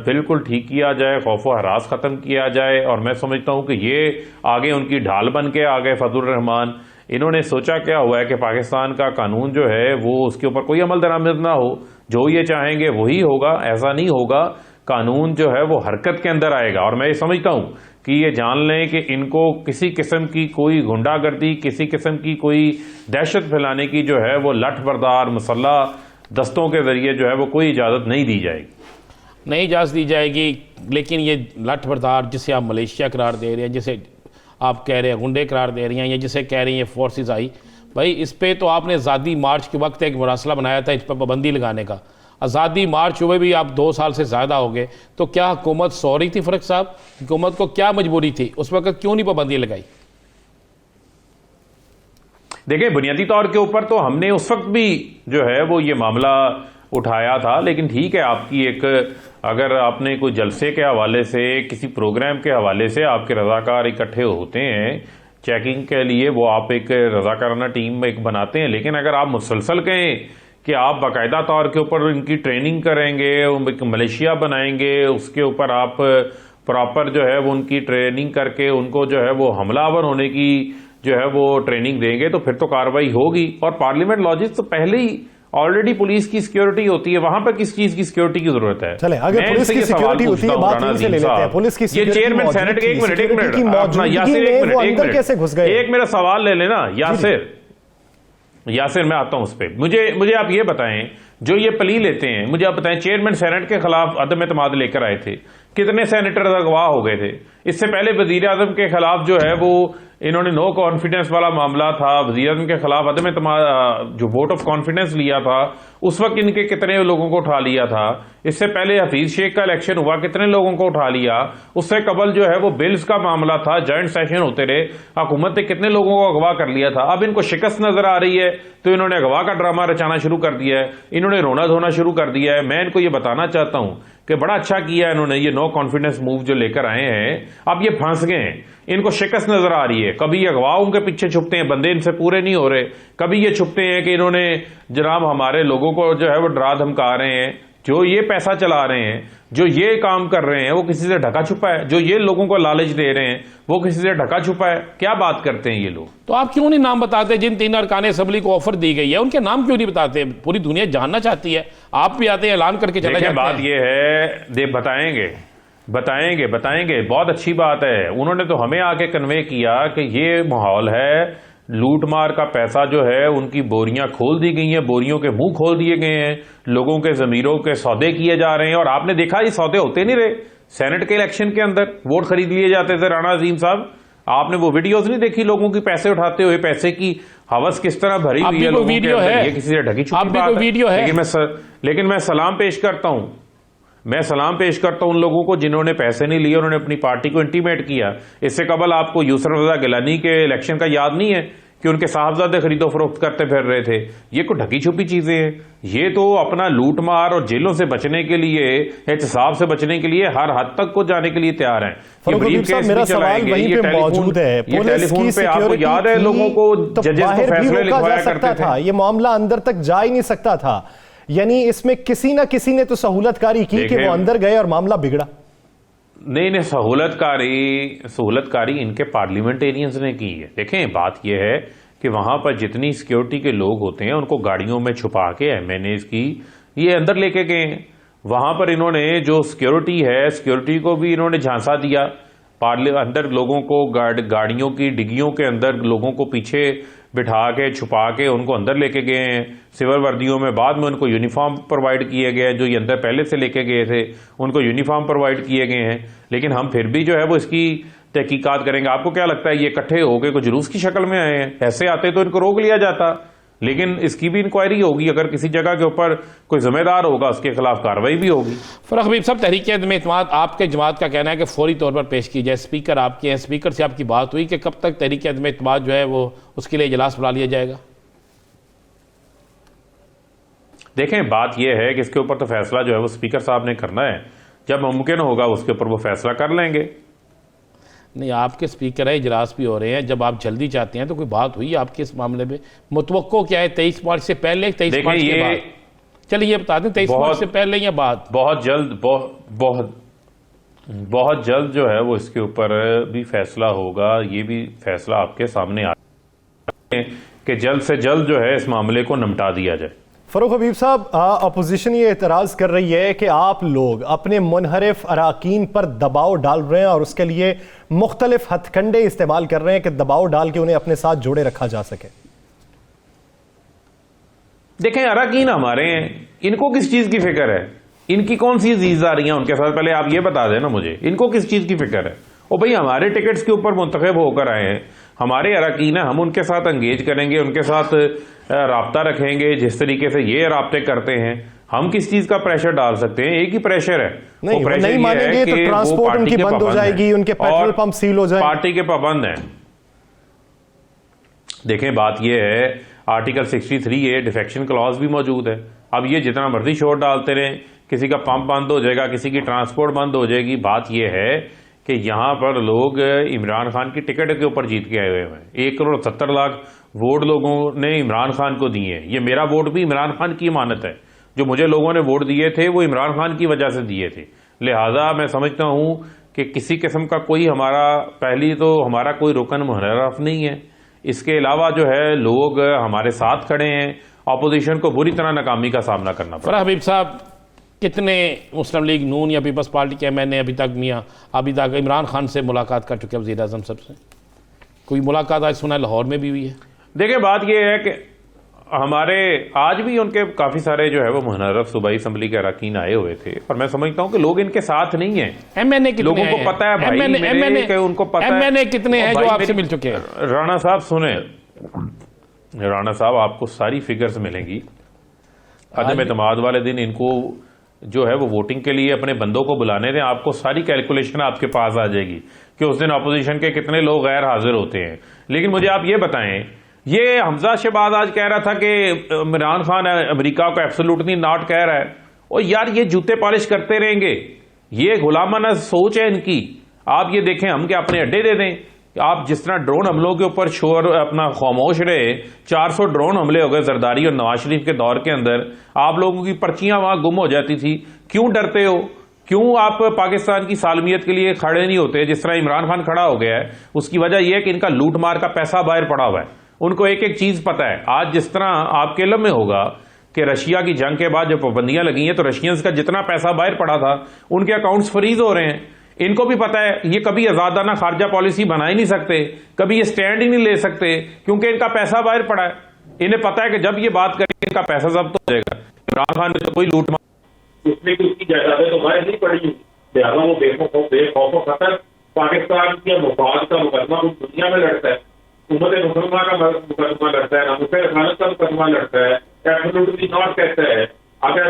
बिल्कुल ठीक किया जाए, खौफ व हरास ख़त्म किया जाए। और मैं समझता हूँ कि ये आगे उनकी ढाल बन के आ गए फजलुर रहमान। इन्होंने सोचा क्या हुआ है कि पाकिस्तान का कानून जो है वो उसके ऊपर कोई अमल दरामद ना हो, जो ये चाहेंगे वही होगा। ऐसा नहीं होगा, कानून जो है वो हरकत के अंदर आएगा। और मैं ये समझता हूँ कि ये जान लें कि इनको किसी किस्म की कोई गुंडागर्दी, किसी किस्म की कोई दहशत फैलाने की जो है वो लठ बरदार मुसल्ला दस्तों के जरिए जो है वो कोई इजाज़त नहीं दी जाएगी, नहीं इजाज़त दी जाएगी। लेकिन ये लठ बरदार जिसे आप मलेशिया करार दे रहे हैं, जिसे आप कह रहे हैं गुंडे करार दे रही हैं, या जिसे कह रही हैं फोर्सेस आई, भाई इस पे तो आपने आज़ादी मार्च के वक्त एक मुरासला बनाया था इस पर पाबंदी लगाने का। आज़ादी मार्च हुए भी आप 2 साल से ज़्यादा हो गए, तो क्या हुकूमत सो रही थी? फ़रक साहब, हुकूमत को क्या मजबूरी थी उस वक्त, क्यों नहीं पाबंदी लगाई? देखिए, बुनियादी तौर के ऊपर तो हमने उस वक्त भी जो है वो ये मामला उठाया था, लेकिन ठीक है, आपकी एक अगर आपने कोई जलसे के हवाले से, किसी प्रोग्राम के हवाले से आपके रज़ाकार इकट्ठे होते हैं चेकिंग के लिए, वो आप एक रज़ाकाराना टीम एक बनाते हैं, लेकिन अगर आप मुसलसल कहें कि आप बाकायदा तौर के ऊपर इनकी ट्रेनिंग करेंगे, मलेशिया बनाएंगे, उसके ऊपर आप प्रॉपर जो है वो उनकी ट्रेनिंग करके उनको जो है वो हमलावर होने की जो है वो ट्रेनिंग देंगे, तो फिर तो कार्रवाई होगी। और पार्लियामेंट लॉजिस तो पहले ही ऑलरेडी पुलिस की सिक्योरिटी होती है, वहां पर किस चीज की सिक्योरिटी की जरूरत है? चले, अगर पुलिस की सिक्योरिटी होती है, बात यहीं से ले लेते हैं। पुलिस की ये चेयरमैन सेनेट के, एक मिनट कैसे घुस गए? एक मेरा सवाल ले लेना यासिर, मैं आता हूं उस पर। मुझे आप ये बताएं, जो ये प्ली लेते हैं, मुझे आप बताएं, चेयरमैन सेनेट के खिलाफ अदम एतमाद लेकर आए थे, कितने सेनेटर अगवा हो गए थे? इससे पहले वजीर आजम के खिलाफ जो है वो इन्होंने नो कॉन्फिडेंस वाला मामला था, वजीर आजम के खिलाफ अदम एतमाद जो वोट ऑफ कॉन्फिडेंस लिया था, उस वक्त इनके कितने लोगों को उठा लिया था? इससे पहले हफीज शेख का इलेक्शन हुआ, कितने लोगों को उठा लिया? उससे कबल जो है वो बिल्स का मामला था, जॉइंट सेशन होते रहे, हुकूमत ने कितने लोगों को अगवा कर लिया था? अब इनको शिकस्त नजर आ रही है तो इन्होंने अगवा का ड्रामा रचाना शुरू कर दिया है, इन्होंने रोना धोना शुरू कर दिया है। मैं इनको ये बताना चाहता हूं कि बड़ा अच्छा किया इन्होंने, ये नो कॉन्फिडेंस मूव जो लेकर आए हैं। अब ये फंस गए हैं, इनको शिकस्त नजर आ रही है। कभी ये अगवाओं के पीछे छुपते हैं, बंदे इनसे पूरे नहीं हो रहे, कभी ये छुपते हैं कि इन्होंने जनाब हमारे लोगों को जो है वो डरा धमका रहे हैं, जो ये पैसा चला रहे हैं, जो ये काम कर रहे हैं, वो किसी से ढका छुपा है, जो ये लोगों को लालच दे रहे हैं वो किसी से ढका छुपा है। क्या बात करते हैं ये लोग? तो आप क्यों नहीं नाम बताते? जिन 3 अरकान असम्बली को ऑफर दी गई है उनके नाम क्यों नहीं बताते? पूरी दुनिया जानना चाहती है, आप भी आते हैं ऐलान करके चले जाते हैं। बात ये है, बताएंगे, बहुत अच्छी बात है। उन्होंने तो हमें आके कन्वे किया कि ये माहौल है, लूट मार का पैसा जो है, उनकी बोरियां खोल दी गई हैं, बोरियों के मुंह खोल दिए गए हैं, लोगों के जमीरों के सौदे किए जा रहे हैं। और आपने देखा ये सौदे होते नहीं रहे। सेनेट के इलेक्शन के अंदर वोट खरीद लिए जाते थे, राणा अजीम साहब, आपने वो वीडियोस नहीं देखी लोगों की पैसे उठाते हुए? पैसे की हवस किस तरह भरी हुई है लोगों के अंदर, ये किसी से ढकी छुपी बात है। लेकिन मैं सलाम पेश करता हूं, उन लोगों को जिन्होंने पैसे नहीं लिए, उन्होंने अपनी पार्टी को इंटीमेट किया। इससे कबल आपको यूसुफ रजा गिलानी के इलेक्शन का याद नहीं है कि उनके साहबजादे खरीदो फरोख्त करते फिर रहे थे? ये कोई ढकी छुपी चीजें हैं। ये तो अपना लूट मार और जेलों से बचने के लिए, एहतसाब से बचने के लिए हर हद तक को जाने के लिए तैयार हैं। मेरा सवाल वहीं पे मौजूद है, टेलीफोन पे आपको याद है लोगों को जजेस को फैसले लिखवाया करते थे? ये मामला अंदर तक जा ही नहीं सकता था, यानी इसमें किसी ना किसी ने तो सहूलतकारी की कि वो अंदर गए और मामला बिगड़ा। नहीं, सहूलतकारी इनके पार्लियामेंटेरियंस ने की है। देखें, बात यह है कि वहां पर जितनी सिक्योरिटी के लोग होते हैं उनको गाड़ियों में छुपा के MNAs की ये अंदर लेके गए हैं। वहां पर इन्होंने जो सिक्योरिटी है, सिक्योरिटी को भी इन्होंने झांसा दिया, अंदर लोगों को गाड़ियों की डिग्गियों के अंदर लोगों को पीछे बिठा के छुपा के उनको अंदर लेके गए हैं सिविल वर्दियों में। बाद में उनको यूनिफॉर्म प्रोवाइड किए गए, जो ये अंदर पहले से लेके गए थे उनको यूनिफॉर्म प्रोवाइड किए गए हैं। लेकिन हम फिर भी जो है वो इसकी तहकीकात करेंगे। आपको क्या लगता है ये इकट्ठे होके कुछ जुलूस की शक्ल में आए हैं? ऐसे आते तो इनको रोक लिया जाता, लेकिन इसकी भी इंक्वायरी होगी। अगर किसी जगह के ऊपर कोई जिम्मेदार होगा उसके खिलाफ कार्रवाई भी होगी। फरख हबीब साहब, तहरीक अदम-ए-इत्तेमाद आपके जमात का कहना है कि फौरी तौर पर पेश की जाए। स्पीकर आपके हैं, स्पीकर से आपकी बात हुई कि कब तक तहरीक अदम-ए-इत्तेमाद जो है वो उसके लिए इजलास बुला लिया जाएगा? देखें, बात यह है कि इसके ऊपर तो फैसला जो है वो स्पीकर साहब ने करना है। जब मुमकिन होगा उसके ऊपर वो फैसला कर लेंगे। नहीं, आपके स्पीकर है, इजलास भी हो रहे हैं, जब आप जल्दी चाहते हैं तो कोई बात हुई आपके इस मामले में? मुतवक्को क्या है, 23 मार्च से पहले, 23 मार्च के बाद? चलिए ये बता दें, 23 मार्च से पहले या बाद? बहुत जल्द जो है वो इसके ऊपर भी फैसला होगा। ये भी फैसला आपके सामने आ कि जल्द से जल्द जो है इस मामले को निपटा दिया जाए। फरूख हबीब साहब, अपोजिशन ये एतराज़ कर रही है कि आप लोग अपने मुनहरिफ अराकीन पर दबाव डाल रहे हैं और उसके लिए मुख्तलिफ हथकंडे इस्तेमाल कर रहे हैं कि दबाव डाल के उन्हें अपने साथ जोड़े रखा जा सके। देखें, अराकीन हमारे हैं, इनको किस चीज की फिक्र है? इनकी कौन सी अजीज आ रही है उनके साथ? पहले आप ये बता देना मुझे, इनको किस चीज की फिक्र है? ओ भाई, हमारे टिकट्स के ऊपर मुंतखब होकर आए हैं, हमारे अराकीन है, हम उनके साथ एंगेज करेंगे, उनके साथ राब्ता रखेंगे जिस तरीके से ये राब्ते करते हैं। हम किस चीज का प्रेशर डाल सकते हैं? एक ही प्रेशर है, नहीं, वो नहीं मानेंगे तो ट्रांसपोर्ट उनकी बंद हो जाएगी, उनके पेट्रोल पंप सील हो जाएंगे, पार्टी के पाबंद हैं। देखें, बात यह है, आर्टिकल 63A डिफेक्शन क्लॉज भी मौजूद है। अब ये जितना मर्जी शोर डालते रहे, किसी का पंप बंद हो जाएगा, किसी की ट्रांसपोर्ट बंद हो जाएगी। बात यह है कि यहां पर लोग इमरान खान की टिकट के ऊपर जीत के आए हुए हैं। 1,70,00,000 वोट लोगों ने इमरान खान को दिए। ये मेरा वोट भी इमरान खान की इमानत है। जो मुझे लोगों ने वोट दिए थे वो इमरान खान की वजह से दिए थे। लिहाजा मैं समझता हूं कि किसी किस्म का कोई पहली तो हमारा कोई रुकन मुहर्रफ नहीं है। इसके अलावा जो है लोग हमारे साथ खड़े हैं। अपोजिशन को बुरी तरह नाकामी का सामना करना पड़ा। फरह हबीब साहब, कितने मुस्लिम लीग नून या पीपल्स पार्टी के MNA अभी तक इमरान खान से मुलाकात कर चुके हैं? वज़ीर आज़म साहब से कोई मुलाकात आज सुना लाहौर में भी हुई है? देखिए, बात यह है कि हमारे आज भी उनके काफी सारे जो है वो मुनहरफ सूबाई असम्बली के अरकान आए हुए थे, और मैं समझता हूं कि लोग इनके साथ नहीं है। MNA कितने लोगों को पता है भाई, उनको पता है MNA कितने हैं जो आपसे मिल चुके हैं? राणा साहब सुने, राणा साहब आपको सारी फिगर्स मिलेंगी। अदम-ए-इत्तेमाद वाले दिन इनको जो है वो वोटिंग के लिए अपने बंदों को बुलाने दें, आपको सारी कैलकुलेशन आपके पास आ जाएगी कि उस दिन अपोजिशन के कितने लोग गैर हाजिर होते हैं। लेकिन मुझे आप ये बताएं, ये हमजा शहबाज आज कह रहा था कि इमरान खान अमेरिका को एब्सोल्युटली नॉट कह रहा है। और यार, ये जूते पॉलिश करते रहेंगे, ये गुलामाना सोच है इनकी। आप ये देखें, हम क्या अपने अड्डे दे दें? आप जिस तरह ड्रोन हमलों के ऊपर शोर अपना खामोश रहे, 400 ड्रोन हमले हो गए जरदारी और नवाज शरीफ के दौर के अंदर, आप लोगों की पर्चियां वहां गुम हो जाती थी। क्यों डरते हो? क्यों आप पाकिस्तान की सालमियत के लिए खड़े नहीं होते? जिस तरह इमरान खान खड़ा हो गया है, उसकी वजह यह है कि इनका लूट मार का पैसा बाहर पड़ा हुआ है। उनको एक एक चीज पता है। आज जिस तरह आपके इल्म में होगा कि रशिया की जंग के बाद जब पाबंदियां लगी हैं तो रशियंस का जितना पैसा बाहर पड़ा था उनके अकाउंट्स फ्रीज हो रहे हैं। इनको भी पता है ये कभी आजादाना खारजा पॉलिसी बना ही नहीं सकते, कभी ये स्टैंड ही नहीं ले सकते, क्योंकि इनका पैसा बाहर पड़ा है। इन्हें पता है कि जब ये बात करेंगे इनका पैसा जब्त हो जाएगा। इमरान खान ने तो कोई लूट उसमें की उसकी जायदादें तो बाहर नहीं पड़ी, लिहाजा वो बेखौफ खतर पाकिस्तान के मफाद का मुकदमा दुनिया में लड़ता है, उम्मत मुसलमान का मुकदमा लड़ता है, नामुस रसालत का मुकदमा लड़ता है, एब्सोल्युटली नॉट कहता है। अगर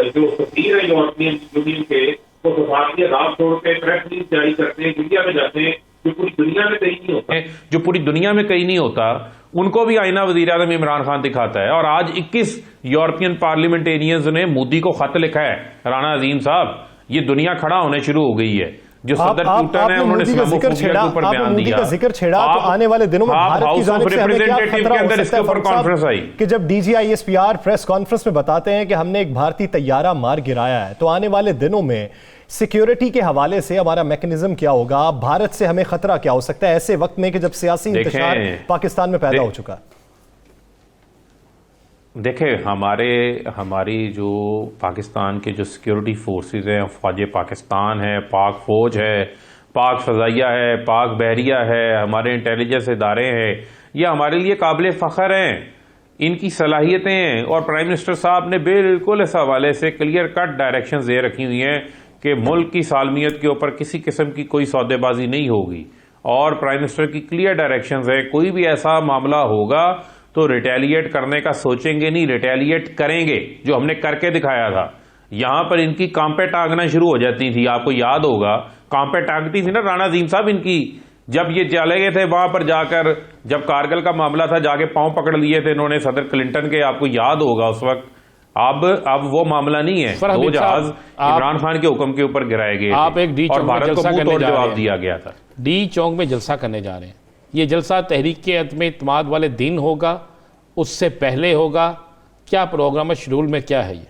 जो सफीर है यूरोपियन यूनियन के, वो सफारती रात छोड़ के प्रेस रिलीज जारी करते हैं, दुनिया में जाते हैं, जो पूरी दुनिया में कहीं नहीं होता, जो पूरी दुनिया में कहीं नहीं होता, उनको भी आईना वजीर आज़म इमरान खान दिखाता है। और आज 21 यूरोपियन पार्लियामेंटेरियंस ने मोदी को खत लिखा है। राणा अजीम साहब, ये दुनिया खड़ा होने शुरू हो गई है। जो सदर पुतिन है उन्होंने इस्लामोफोबिया के ऊपर बयान दिया, जिक्र छेड़ा, तो आने वाले दिनों में भारत की जानिब से हमें क्या खतरा हो सकता है फरूख साहब कि जब DGISPR प्रेस कॉन्फ्रेंस में बताते हैं कि हमने एक भारतीय तैयारा मार गिराया है, तो आने वाले दिनों में सिक्योरिटी के हवाले से हमारा मैकेनिज्म क्या होगा? भारत से हमें खतरा क्या हो सकता है ऐसे वक्त में कि जब सियासी इंतशार पाकिस्तान में पैदा हो चुका है? देखें, हमारी जो पाकिस्तान के जो सिक्योरिटी फोर्सेस हैं, फ़ौज पाकिस्तान है, पाक फ़ौज है, पाक फ़ज़ाइया है, पाक बहरिया है, हमारे इंटेलिजेंस इदारे हैं, ये हमारे लिए काबिल फ़ख्र हैं, इनकी सलाहियतें हैं। और प्राइम मिनिस्टर साहब ने बिल्कुल इस हवाले से क्लियर कट डायरेक्शंस दे रखी हुई हैं कि मुल्क की सालमियत के ऊपर किसी किस्म की कोई सौदेबाजी नहीं होगी। और प्राइम मिनिस्टर की क्लियर डायरेक्शंस है, कोई भी ऐसा मामला होगा तो रिटेलिएट करने का सोचेंगे नहीं, रिटेलिएट करेंगे, जो हमने करके दिखाया था। यहां पर इनकी कांपे टांगना शुरू हो जाती थी, आपको याद होगा, कांपे टांगती थी ना राणा अजीम साहब इनकी, जब ये चले गए थे वहां पर जाकर, जब कारगिल का मामला था, जाके पांव पकड़ लिए थे इन्होंने सदर क्लिंटन के, आपको याद होगा उस वक्त। अब वो मामला नहीं है, दो जहाज इमरान खान के हुक्म के ऊपर गिराए गए आप एक डी और चौक में भारत को जलसा मुंह करने तोड़ जा रहे जवाब हैं। दिया गया था। डी चौक में जलसा करने जा रहे हैं, ये जलसा तहरीक के अदम इत्माद वाले दिन होगा, उससे पहले होगा, क्या प्रोग्राम है, शेड्यूल में क्या है ये?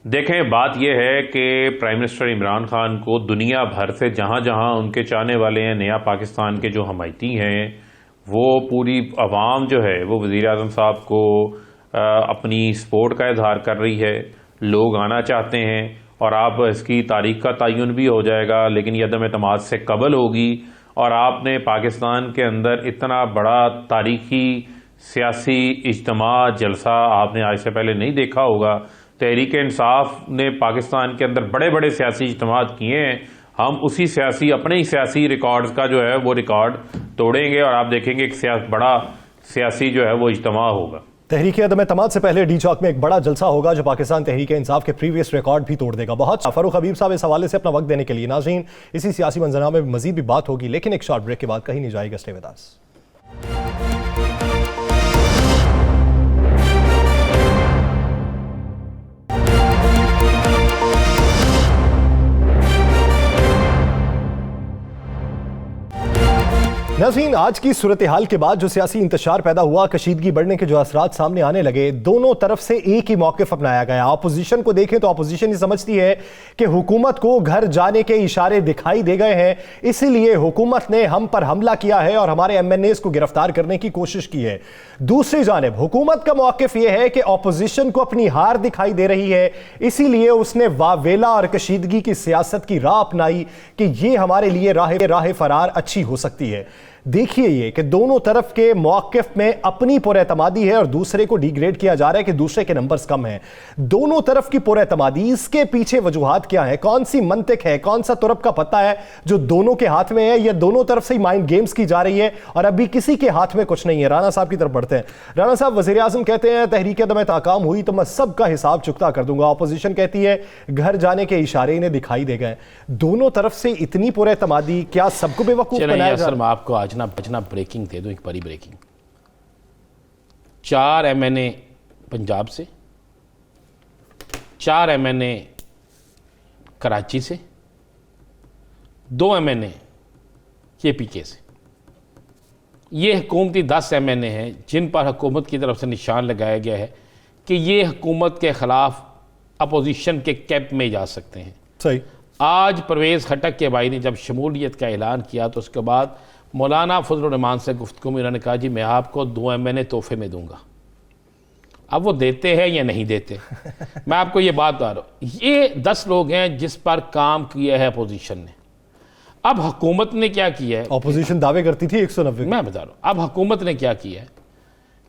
देखें, बात यह है कि प्राइम मिनिस्टर इमरान खान को दुनिया भर से जहां जहां उनके चाहने वाले हैं, नया पाकिस्तान के जो हमायती हैं, वो पूरी आवाम जो है वो वज़ीर आज़म साहब को अपनी सपोर्ट का इजहार कर रही है, लोग आना चाहते हैं। और आप इसकी तारीख का तयन भी हो जाएगा, लेकिन ये अदम एतमाद से कबल होगी। और आपने पाकिस्तान के अंदर इतना बड़ा तारीखी सियासी इज्तिमा जलसा आपने आज से पहले नहीं देखा होगा। तहरीक इंसाफ ने पाकिस्तान के अंदर बड़े बड़े सियासी इज्तिमात किए हैं, हम उसी अपने ही सियासी रिकॉर्ड्स का जो है वो रिकॉर्ड तोड़ेंगे और आप देखेंगे एक बड़ा सियासी जो है वो इज्तिमा होगा। तहरीक अदम एतमाद से पहले डी चौक में एक बड़ा जलसा होगा जो पाकिस्तान तहरीक इंसाफ के प्रीवियस रिकॉर्ड भी तोड़ देगा। बहुत फारूक हबीब साहब इस हवाले से अपना वक्त देने के लिए। नाज़रीन, इसी सियासी मंजरनामे में मजीद भी बात होगी, लेकिन एक शॉर्ट ब्रेक के बाद कहीं नहीं जाएगा। Stay with us. नाज़रीन, आज की सूरत हाल के बाद जो सियासी इंतशार पैदा हुआ, कशीदगी बढ़ने के जो असरात सामने आने लगे, दोनों तरफ से एक ही मौक़िफ़ अपनाया गया। अपोजिशन को देखें तो अपोजिशन ये समझती है कि हुकूमत को घर जाने के इशारे दिखाई दे गए हैं, इसीलिए हुकूमत ने हम पर हमला किया है और हमारे MNAs को गिरफ्तार करने की कोशिश की है। दूसरी जानिब हुकूमत का मौक़िफ़ यह है कि अपोजिशन को अपनी हार दिखाई दे रही है, इसीलिए उसने वावेला और कशीदगी की सियासत की राह अपनाई कि यह हमारे लिए राह फरार अच्छी हो सकती है। देखिए ये कि दोनों तरफ के मौक़िफ़ में अपनी पुरएतमादी है और दूसरे को डिग्रेड किया जा रहा है कि दूसरे के नंबर्स कम हैं। दोनों तरफ की पुरएतमादी, इसके पीछे वजूहात क्या है, कौन सी मंतिक है, कौन सा तुरप का पत्ता है जो दोनों के हाथ में है, या दोनों तरफ से माइंड गेम्स की जा रही है और अभी किसी के हाथ में कुछ नहीं है। राणा साहब की तरफ बढ़ते हैं। राणा साहब, वज़ीर आज़म कहते हैं तहरीक अदम ताकाम हुई तो मैं सबका हिसाब चुकता कर दूंगा। अपोजिशन कहती है घर जाने के इशारे इन्हें दिखाई दे गए। दोनों तरफ से इतनी पुरएतमादी, क्या सबको बेवकूफ बनाया जा रहा है? आपको आज ना बचना ब्रेकिंग दे दो, एक बड़ी ब्रेकिंग। 4 MNA पंजाब से, 4 MNA कराची से, 2 MNA KPK से। ये हुकूमती 10 MNA हैं जिन पर हुकूमत की तरफ से निशान लगाया गया है कि ये हुकूमत के खिलाफ अपोजिशन के कैंप में जा सकते हैं। सही। आज परवेज़ खटक के भाई ने जब शमूलियत का ऐलान किया तो उसके बाद मौलाना फजलुर रहमान से गुफ्तगू में उन्होंने कहा जी मैं आपको 2 MNA तोहफे में दूंगा। अब वो देते हैं या नहीं देते मैं आपको ये बात बता रहा हूँ। ये 10 लोग हैं जिस पर काम किया है अपोजिशन ने। अब हुकूमत ने क्या किया है? अपोजिशन दावे करती थी 190। मैं बता रहा हूँ अब हुकूमत ने क्या किया है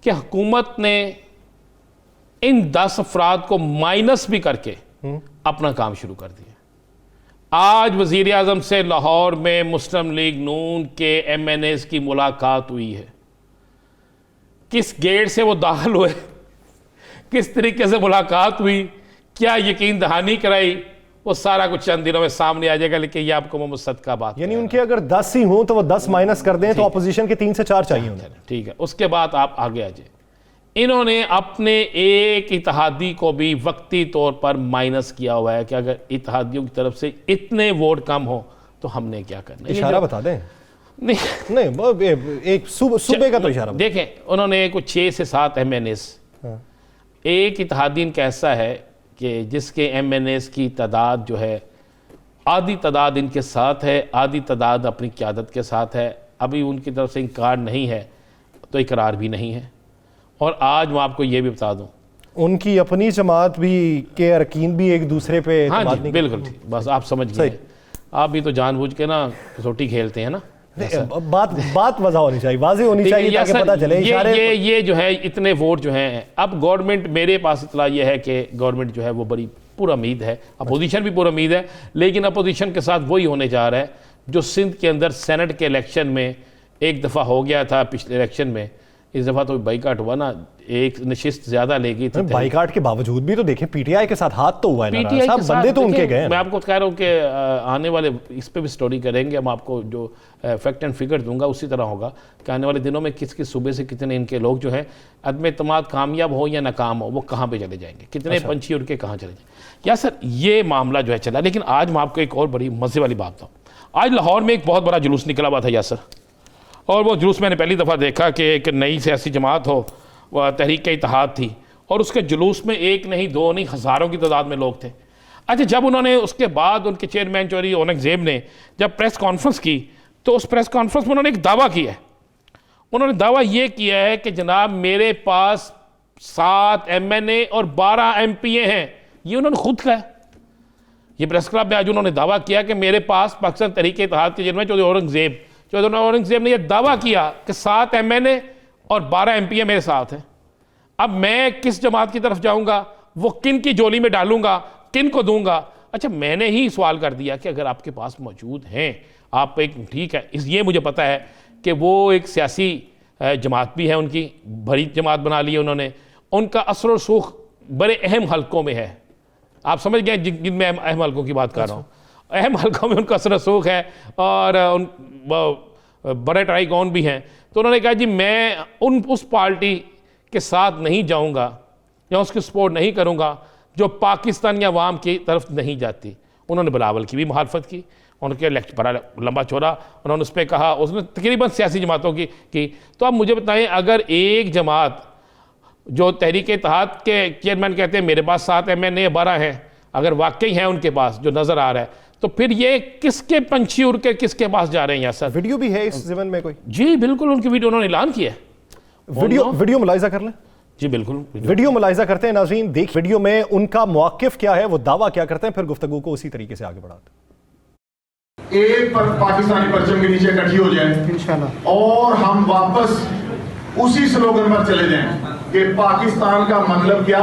कि हुकूमत ने इन 10 अफराद को माइनस भी करके अपना काम शुरू कर दिया। आज वज़ीर आज़म से लाहौर में मुस्लिम लीग नून के MNAs की मुलाकात हुई है। किस गेट से वो दाखिल हुए, किस तरीके से मुलाकात हुई, क्या यकीन दहानी कराई, वो सारा कुछ चंद दिनों में सामने आ जाएगा। लेकिन ये आपको मैं मुसद्दका बात, यानी उनके अगर 10 ही हों तो वो 10 माइनस कर दें तो अपोजिशन के 3 से 4 चाहिए उन्हें। ठीक है, उसके बाद आप आगे आ जाए। इन्होंने अपने एक इत्तेहादी को भी वक्ती तौर पर माइनस किया हुआ है कि अगर इत्तेहादियों की तरफ से इतने वोट कम हो तो हमने क्या करना। इशारा बता दें। नहीं, एक सूबे का तो इशारा देखें। उन्होंने कुछ 6 से 7 MNAs, एक इत्तेहादी का ऐसा है कि जिसके MNAs की तादाद जो है आधी तादाद इनके साथ है, आधी तादाद अपनी क़यादत के साथ है। अभी उनकी तरफ से इनकार नहीं है तो इकरार भी नहीं है। और आज मैं आपको ये भी बता दूं, उनकी अपनी जमात भी के अरकीन भी एक दूसरे पे हाँ एतमाद जी नहीं बिल्कुल ठीक, बस आप समझ गए। आप भी तो जानबूझ के ना कसौटी खेलते हैं ना। करते। बात वजह होनी चाहिए, वाज़ेह होनी ठीक है, चाहिए या ताकि सर, पता चले इशारे। ये जो है इतने वोट जो हैं, अब गवर्नमेंट, मेरे पास इतला ये है कि गवर्नमेंट जो है वो बड़ी पूरा उम्मीद है, अपोजिशन भी पूरा उम्मीद है, लेकिन अपोजिशन के साथ वही होने जा रहा है जो सिंध के अंदर सेनेट के इलेक्शन में एक दफ़ा हो गया था पिछले इलेक्शन में, इस दफ़ा तो बाइकाट हुआ ना, एक नशिस्त ज़्यादा लेगी थी। बाइकाट के बावजूद भी तो देखें पीटीआई के साथ हाथ तो हुआ है ना, पीटीआई साहब के साथ बंदे तो उनके देखिए, गए हैं। मैं आपको कह रहा हूँ कि आने वाले इस पे भी स्टोरी करेंगे हम, आपको जो फैक्ट एंड फिगर दूंगा उसी तरह होगा कि आने वाले दिनों में किस किस सूबे से कितने इनके लोग जो हैं अदम एतमाद कामयाब हो या नाकाम हो वो कहाँ पे चले जाएंगे, कितने पंछी उड़ के कहाँ चले जाएंगे। या सर ये मामला जो है चला, लेकिन आज मैं आपको एक और बड़ी मज़े वाली बात बताऊँ। आज लाहौर में एक बहुत बड़ा जुलूस निकला हुआ था यासर, और वो जुलूस मैंने पहली दफ़ा देखा कि एक नई सियासी जमात हो, वह तहरीक इत्तेहाद थी, और उसके जुलूस में एक नहीं दो नहीं हज़ारों की तादाद में लोग थे। अच्छा, जब उन्होंने उसके बाद उनके चेयरमैन चौधरी औरंगजेब ने जब प्रेस कॉन्फ्रेंस की तो उस प्रेस कॉन्फ्रेंस में उन्होंने एक दावा किया है। उन्होंने दावा ये किया है कि जनाब मेरे पास 7 MNA और 12 MPA हैं, ये उन्होंने खुद कहा। ये प्रेस क्लब में आज उन्होंने दावा किया कि मेरे पास पाकिस्तान तहरीक इत्तेहाद के चेयरमैन चौधरी औरंगजेब ने यह दावा किया कि 7 MNA और 12 MPA मेरे साथ हैं। अब मैं किस जमात की तरफ जाऊंगा, वो किन की जोली में डालूंगा, किन को दूंगा। अच्छा, मैंने ही सवाल कर दिया कि अगर आपके पास मौजूद हैं, आप एक ठीक है, ये मुझे पता है कि वो एक सियासी जमात भी है, उनकी बड़ी जमात बना ली है उन्होंने, उनका असर और सूख बड़े अहम हलकों में है। आप समझ गए जिनमें अहम हलकों की बात कर रहा हूँ, अहम हलकों में उनका असर और सूख है, और बड़े ट्राइकॉन भी हैं। तो उन्होंने कहा जी मैं उस पार्टी के साथ नहीं जाऊंगा या उसकी सपोर्ट नहीं करूंगा जो पाकिस्तानी अवाम की तरफ नहीं जाती। उन्होंने बिलावल की भी मुखालफत की, उनके बड़ा लंबा चौड़ा उन्होंने उस पर कहा, उसने तकरीबन सियासी जमातों की। तो अब मुझे बताएं, अगर एक जमात जो तहरीक इत्तेहाद के चेयरमैन कहते हैं मेरे पास 7 MNA 12 हैं, अगर वाकई हैं उनके पास जो नज़र आ रहा है, तो फिर ये किसके पंछी उड़ के किसके पास जा रहे हैं? यहाँ सर वीडियो भी है इस ज़मन में कोई? जी बिल्कुल, उनकी वीडियो उन्होंने ऐलान किया है। वीडियो मुलाहिजा कर लें। जी बिल्कुल, वीडियो मुलाहिजा करते हैं नाज़रीन, देख वीडियो में उनका मौक़िफ़ क्या है, वो दावा क्या करते हैं, फिर गुफ्तगू को उसी तरीके से आगे बढ़ाते हैं। एक पर पाकिस्तानी परचम के नीचे इकट्ठी हो जाए इंशाल्लाह, और हम वापस उसी स्लोगन पर चले जाएं कि पाकिस्तान का मतलब क्या,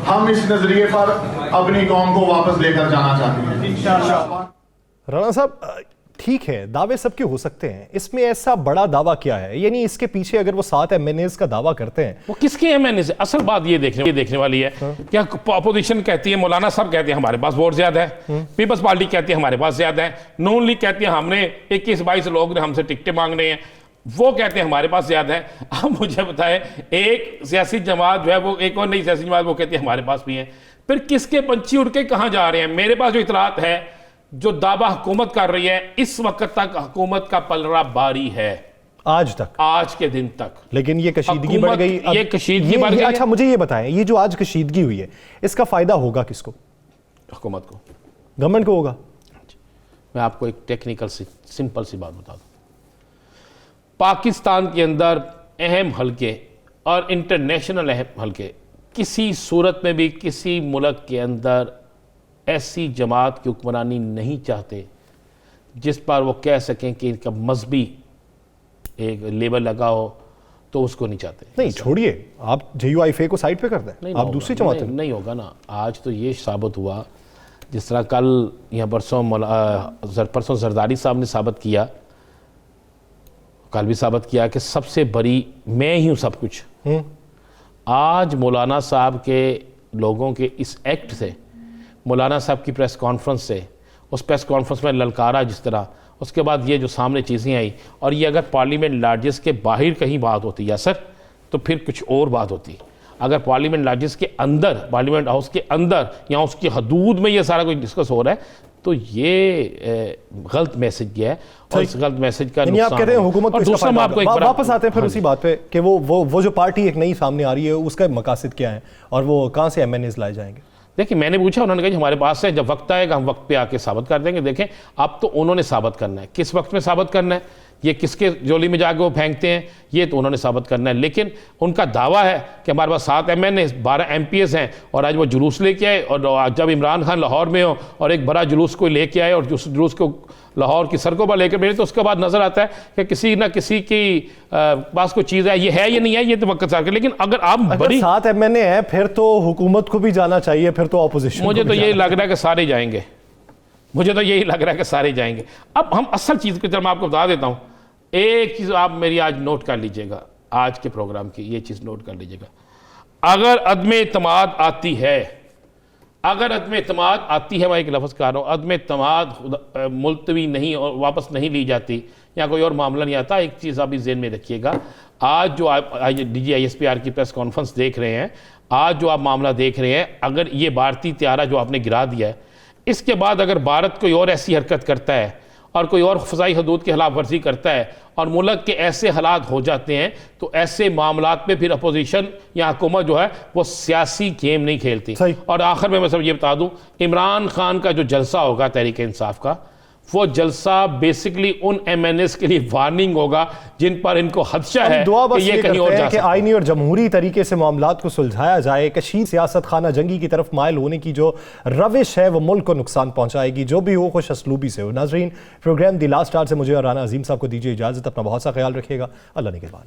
हम इस नजरिए पर अपनी कौम को वापस लेकर जाना चाहते हैं इंशाल्लाह। राणा साहब, ठीक है दावे सबके हो सकते हैं, इसमें ऐसा बड़ा दावा क्या है? यानी इसके पीछे अगर वो 7 MNAs का दावा करते हैं, वो किसके MNA से? असल बात ये देखने वाली है। क्या अपोजिशन कहती है, मौलाना साहब कहते हैं हमारे पास वोट ज्यादा है, पीपल्स पार्टी कहती है हमारे पास ज्यादा है, नून लीग कहती है हमने 21-22 लोग ने हमसे टिकटें मांग रहे हैं, वो कहते हैं हमारे पास ज्यादा है। अब मुझे बताएं, एक सियासी जमात जो है वो, एक और नई सियासी जमात वो कहती है हमारे पास भी है, फिर किसके पंछी उड़ के कहाँ जा रहे हैं? मेरे पास जो इतलात है, जो दावा हुकूमत कर रही है, इस वक्त तक हुकूमत का पलड़ा बारी है, आज तक, आज के दिन तक। लेकिन ये कशीदगी बढ़ गई। ये कशीदगी बढ़ गई। अच्छा मुझे ये बताएं, ये जो आज कशीदगी हुई है, इसका फायदा होगा किसको? हुकूमत को, गवर्नमेंट को होगा। मैं आपको एक टेक्निकल सी सिंपल सी बात बता दूं, पाकिस्तान के अंदर अहम हलके और इंटरनेशनल अहम हलके, किसी सूरत में भी किसी मुल्क के अंदर ऐसी जमात की हुक्मरानी नहीं चाहते जिस पर वो कह सकें कि इनका मजहबी एक लेबल लगा हो, तो उसको नहीं चाहते। नहीं छोड़िए, आप JUIFA को साइड पे कर दें, आप दूसरी जमात नहीं होगा ना। आज तो ये साबित हुआ, जिस तरह कल या परसों जरदारी साहब ने साबित किया, कल भी साबित किया कि सबसे बड़ी मैं ही हूँ सब कुछ। आज मौलाना साहब के लोगों के इस एक्ट से, मौलाना साहब की प्रेस कॉन्फ्रेंस से, उस प्रेस कॉन्फ्रेंस में ललकारा जिस तरह, उसके बाद ये जो सामने चीज़ें आई, और ये अगर पार्लियामेंट लार्जेस के बाहर कहीं बात होती या सर, तो फिर कुछ और बात होती। अगर पार्लियामेंट लार्जेस के अंदर, पार्लियामेंट हाउस के अंदर या उसकी हदूद में ये सारा कुछ डिस्कस हो रहा है, तो ये गलत मैसेज गया है, और इस गलत मैसेज का आप कहते हैं हुकूमत को इसका फायदा। वापस आते हैं फिर उसी बात पे कि वो जो पार्टी एक नई सामने आ रही है, उसका मकासद क्या है और वो कहाँ से MNAs लाए जाएंगे? देखिए, मैंने पूछा, उन्होंने कहा हमारे पास है, जब वक्त आएगा हम वक्त पे आके साबित कर देंगे। देखें, अब तो उन्होंने साबित करना है, किस वक्त में साबित करना है ये किसके झोली में जाके वो फेंकते हैं, ये तो उन्होंने साबित करना है। लेकिन उनका दावा है कि हमारे पास 7 MN 12 MPs हैं, और आज वो जुलूस लेके आए, और जब इमरान खान लाहौर में हो और एक बड़ा जुलूस को लेके आए और उस जुलूस को लाहौर की सड़कों पर लेकर भेजे, तो उसके बाद नजर आता है कि किसी ना किसी की पास कोई चीज़ है, ये है या नहीं है, ये तो वक्त साथ। लेकिन अगर आप बड़ी 7 MN है फिर तो हुकूमत को भी जाना चाहिए, फिर तो ऑपोजिशन। मुझे तो यही लग रहा है कि सारे जाएंगे, मुझे तो यही लग रहा है कि सारे जाएंगे। अब हम असल चीज़ की तरफ मैं आपको बता देता हूँ। एक चीज़ आप मेरी आज नोट कर लीजिएगा, आज के प्रोग्राम की ये चीज़ नोट कर लीजिएगा। अगर अदम एतमाद आती है, अगर अदम एतमाद आती है, मैं एक लफ्ज़ कह रहा हूँ, अदम एतमाद मुलतवी नहीं और वापस नहीं ली जाती या कोई और मामला नहीं आता, एक चीज़ आप इस ज़हन में रखिएगा। आज जो आप DGISPR की प्रेस कॉन्फ्रेंस देख रहे हैं, आज जो आप मामला देख रहे हैं, अगर ये भारतीय त्यारा जो आपने गिरा दिया है, इसके बाद अगर भारत कोई और ऐसी हरकत करता है और कोई और फ़ज़ाई हदूद की खिलाफ वर्जी करता है और मुल्क के ऐसे हालात हो जाते हैं, तो ऐसे मामलात पे फिर अपोजिशन या हुकूमत जो है वो सियासी गेम नहीं खेलती। और आखिर में मैं सब ये बता दूं, इमरान खान का जो जलसा होगा तहरीक इंसाफ का, वो जलसा बेसिकली उन MNs के लिए वार्निंग होगा जिन पर इनको खदशा है कि ये कहीं और जा सकते हैं। आईनी और जमहूरी तरीके से मामलात को सुलझाया जाए। कशीद सियासत खाना जंगी की तरफ माइल होने की जो रविश है वो मुल्क को नुकसान पहुंचाएगी, जो भी हो खुश असलूबी से हो। नाजरीन, प्रोग्राम द लास्ट आवर से मुझे और राना अजीम साहब को दीजिए इजाज़त। अपना बहुत सा ख्याल रखिएगा। अल्लाह निगहबान।